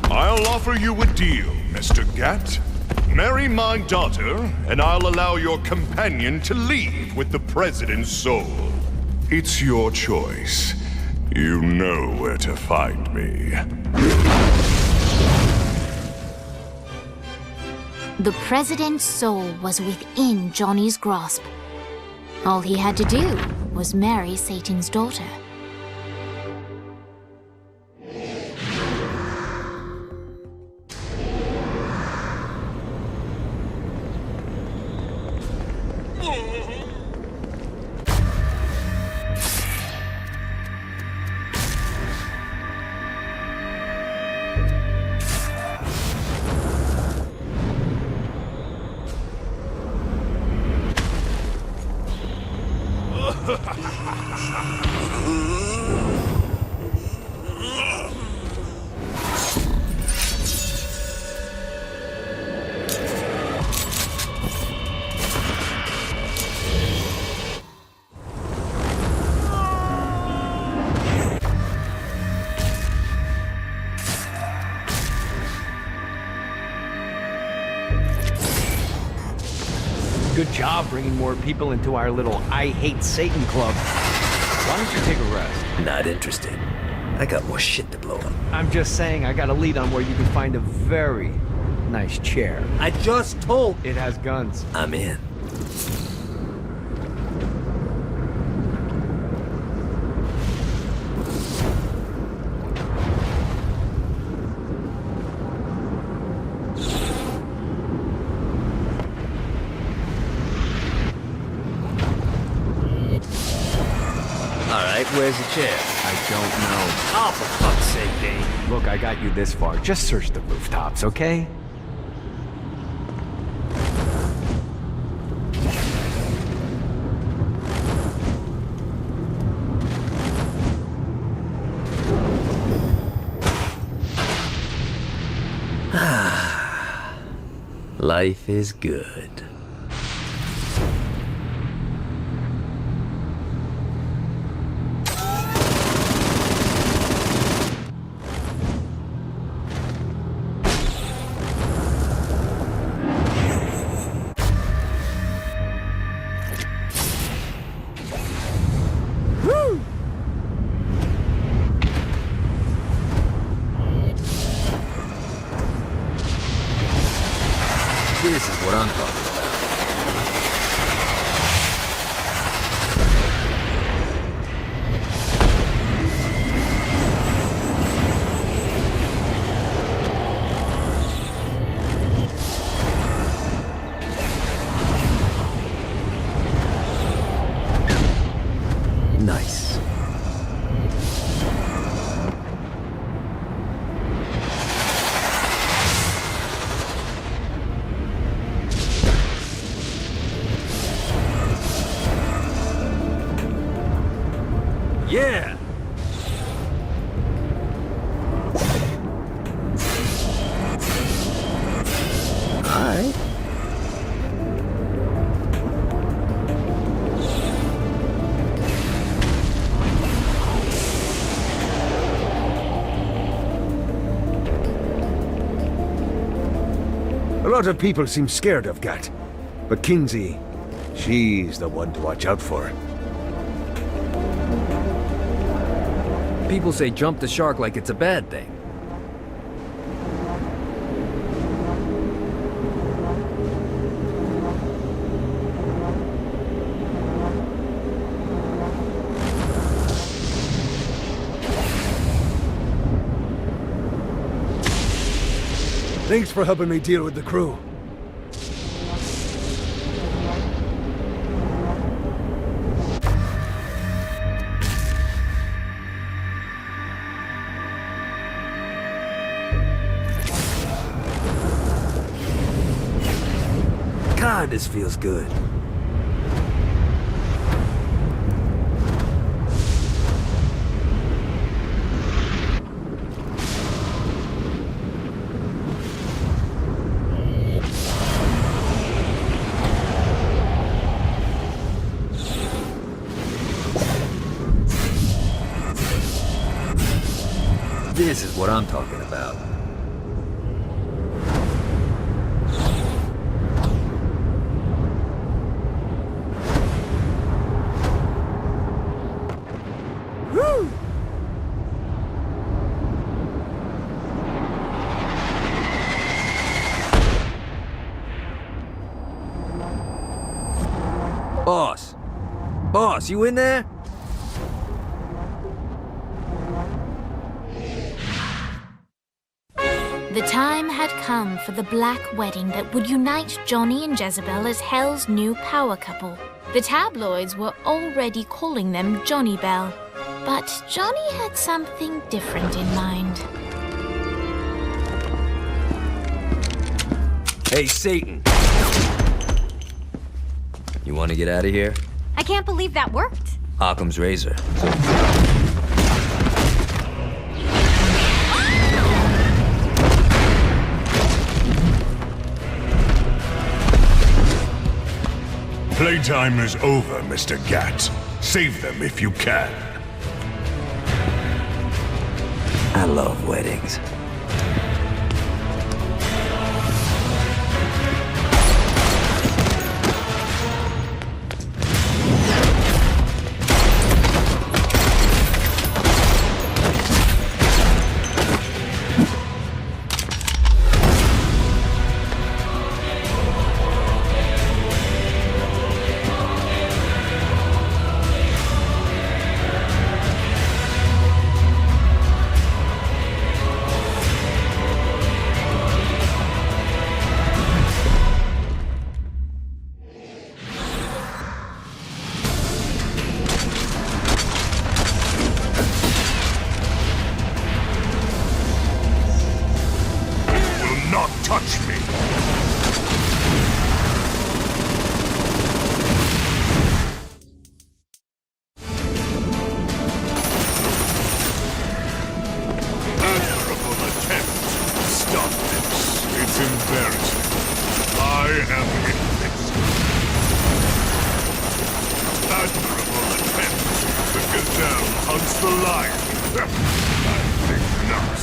I'll offer you a deal, Mr. Gat. Marry my daughter, and I'll allow your companion to leave with the President's soul. It's your choice. You know where to find me. The President's soul was within Johnny's grasp. All he had to do was marry Satan's daughter. Good job bringing more people into our little I Hate Satan club. Why don't you take a rest? Not interested. I got more shit to blow up. I'm just saying I got a lead on where you can find a very nice chair. I just told. It has guns. I'm in. Where's the chair? I don't know. Oh, for fuck's sake, Dave. Look, I got you this far. Just search the rooftops, okay? Life is good. This is what I'm talking about. Nice. Yeah! Alright. A lot of people seem scared of Gat. But Kinzie, she's the one to watch out for. People say jump the shark like it's a bad thing. Thanks for helping me deal with the crew. God, this feels good. This is what I'm talking about. Woo! Boss, Boss, you in there? The time had come for the black wedding that would unite Johnny and Jezebel as Hell's new power couple. The tabloids were already calling them Johnny Bell, but Johnny had something different in mind. Hey, Satan. You want to get out of here? I can't believe that worked. Occam's razor. Playtime is over, Mr. Gat. Save them if you can. I love weddings. Touch me! Admirable attempt. Stop this. It's embarrassing. I am invincible. Admirable attempt. The gazelle hunts the lion. I think not.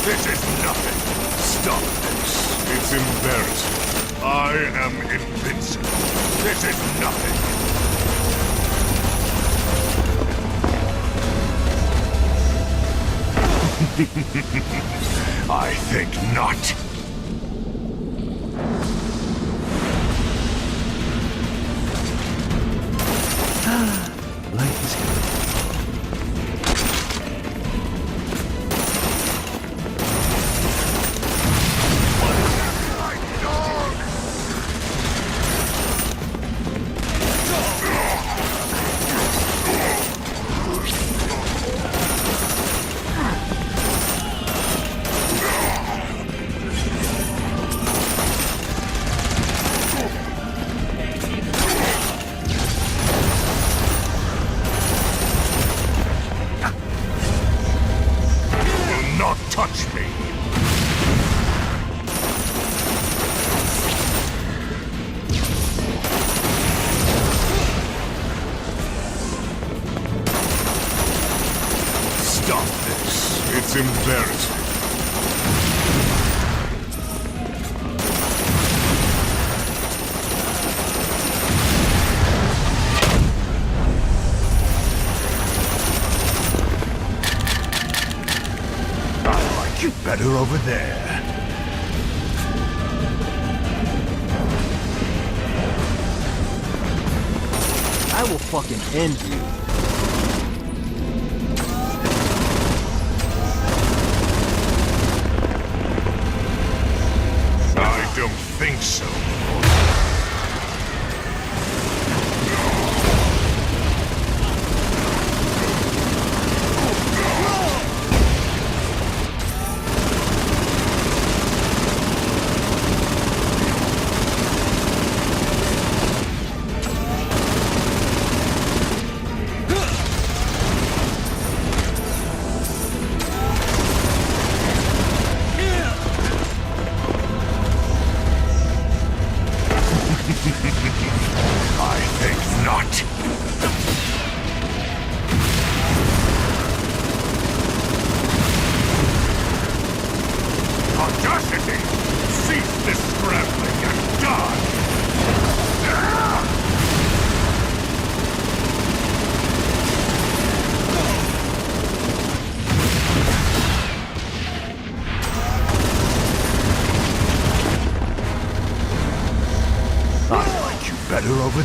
This is nothing. Stop this. It's embarrassing. I am invincible. This is nothing. I think not. Life is good. Touch me! Stop this. It's embarrassing. Better over there. I will fucking end you. I don't think so.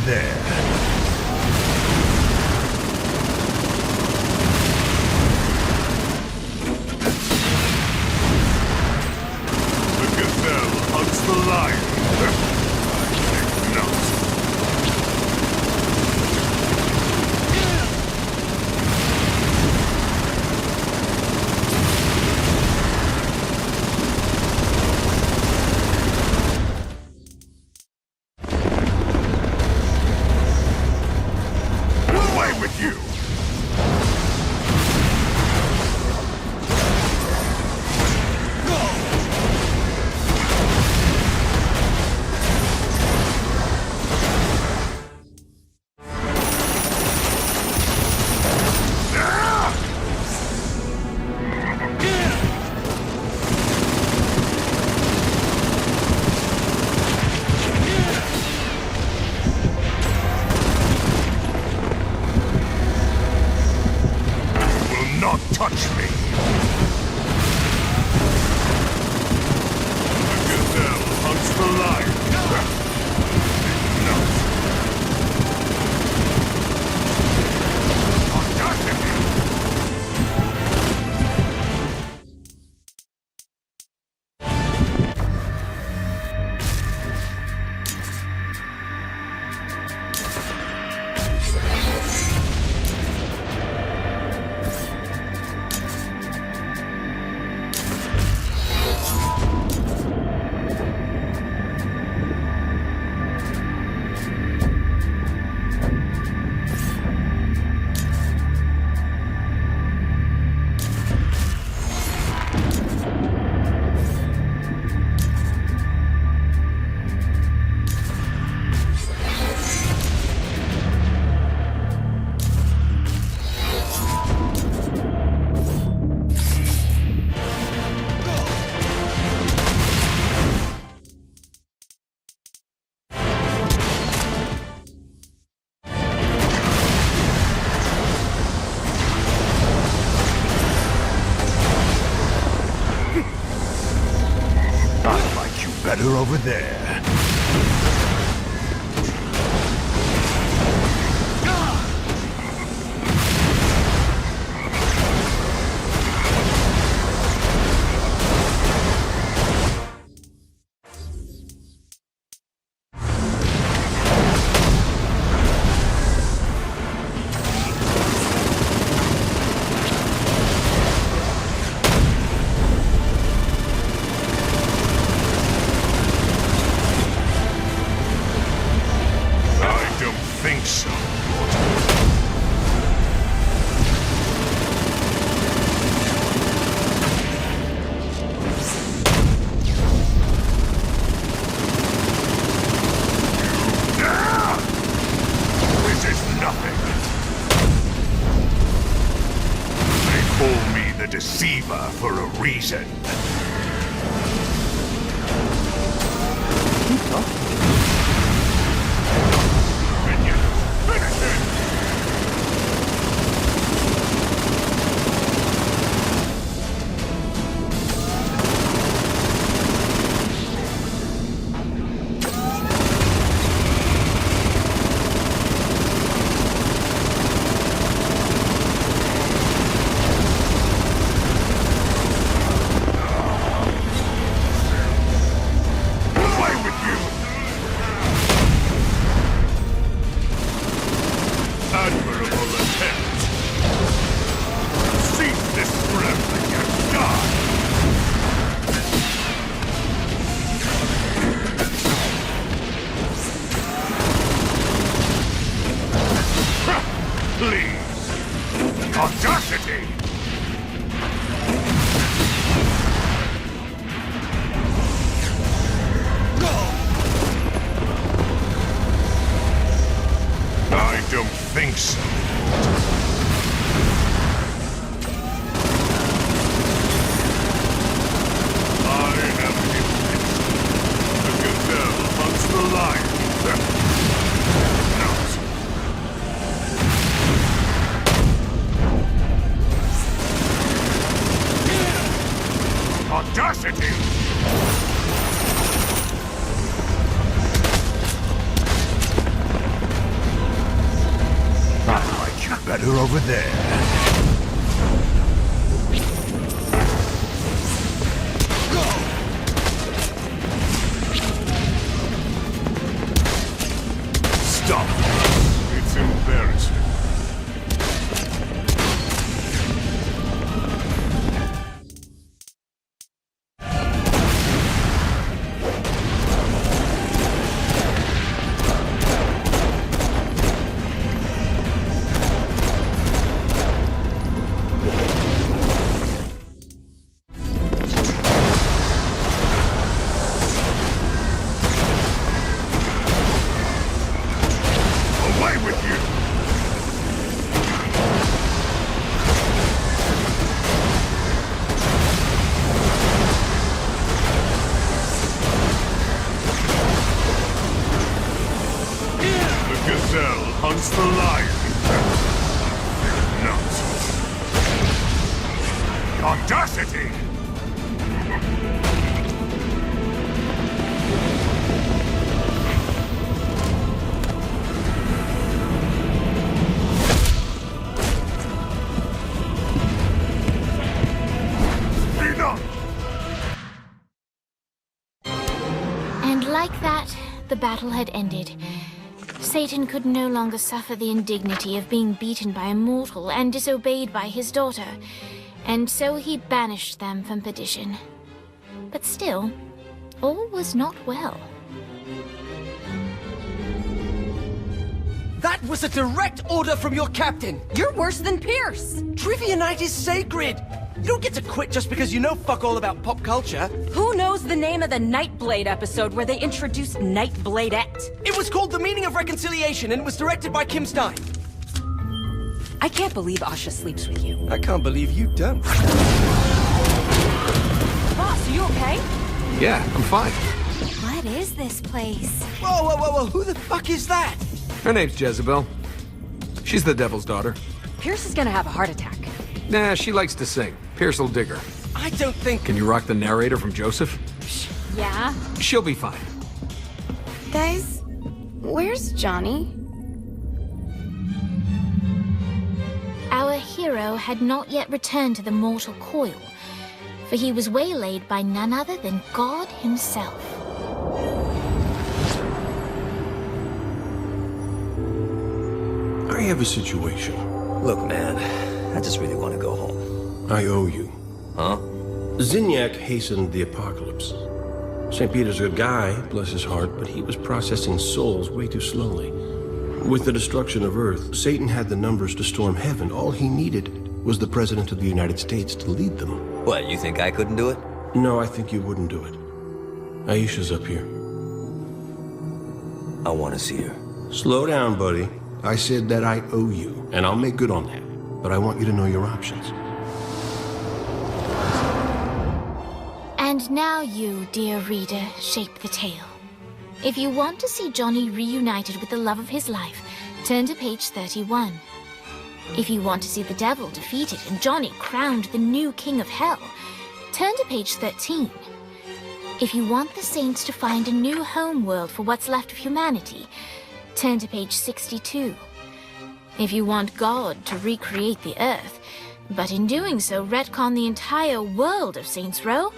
there. The gazelle hunts the lion. Take note. Away with you! Will not touch me! The gazelle hunts the lion. Take note. Audacity! I like you better over there. I don't think so. This is nothing. They call me the Deceiver for a reason. Admirable attempt. Cease this scrambling and die. Please. Audacity. I don't think so. I am convinced. The gazelle hunts the lion. Not. Audacity! better over there. Stop. It's embarrassing. Hunts the lion. Not. Audacity! Enough! And like that, the battle had ended. Satan could no longer suffer the indignity of being beaten by a mortal and disobeyed by his daughter, and so he banished them from perdition. But still, all was not well. That was a direct order from your captain! You're worse than Pierce! Trivia night is sacred! You don't get to quit just because you know fuck all about pop culture. Who knows the name of the Nightblade episode where they introduced Nightbladette? It was called The Meaning of Reconciliation, and it was directed by Kim Stein. I can't believe Asha sleeps with you. I can't believe you don't. Boss, are you okay? Yeah, I'm fine. What is this place? Whoa, whoa, whoa, whoa, who the fuck is that? Her name's Jezebel. She's the devil's daughter. Pierce is gonna have a heart attack. Nah, she likes to sing. Pierce will dig her. I don't think... Can you rock the narrator from Joseph? Yeah? She'll be fine. Guys, where's Johnny? Our hero had not yet returned to the mortal coil, for he was waylaid by none other than God himself. I have a situation. Look, man, I just really want to go home. I owe you. Huh? Zinyak hastened the apocalypse. St. Peter's a good guy, bless his heart, but he was processing souls way too slowly. With the destruction of Earth, Satan had the numbers to storm heaven. All he needed was the President of the United States to lead them. What, you think I couldn't do it? No, I think you wouldn't do it. Aisha's up here. I want to see her. Slow down, buddy. I said that I owe you, and I'll make good on that. But I want you to know your options. And now you, dear reader, shape the tale. If you want to see Johnny reunited with the love of his life, turn to page 31. If you want to see the devil defeated and Johnny crowned the new king of hell, turn to page 13. If you want the saints to find a new home world for what's left of humanity, turn to page 62. If you want God to recreate the earth, but in doing so retcon the entire world of Saints Row,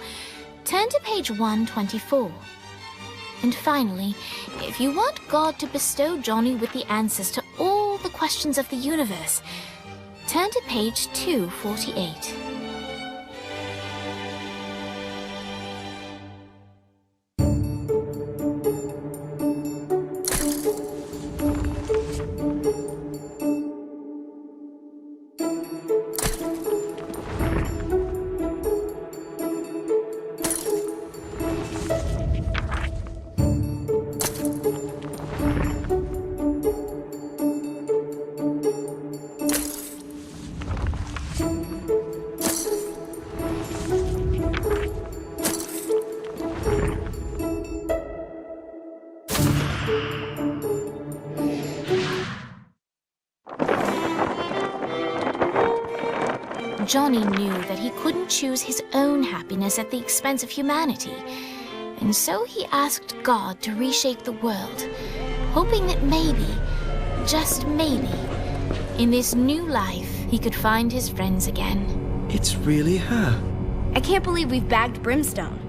turn to page 124. And finally, if you want God to bestow Johnny with the answers to all the questions of the universe, turn to page 248. Johnny knew that he couldn't choose his own happiness at the expense of humanity, and so he asked God to reshape the world, hoping that maybe, just maybe, In this new life, he could find his friends again. It's really her. I can't believe we've bagged Brimstone.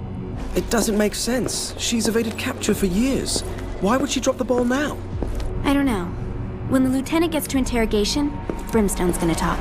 It doesn't make sense. She's evaded capture for years. Why would she drop the ball now? I don't know. When the lieutenant gets to interrogation, Brimstone's gonna talk.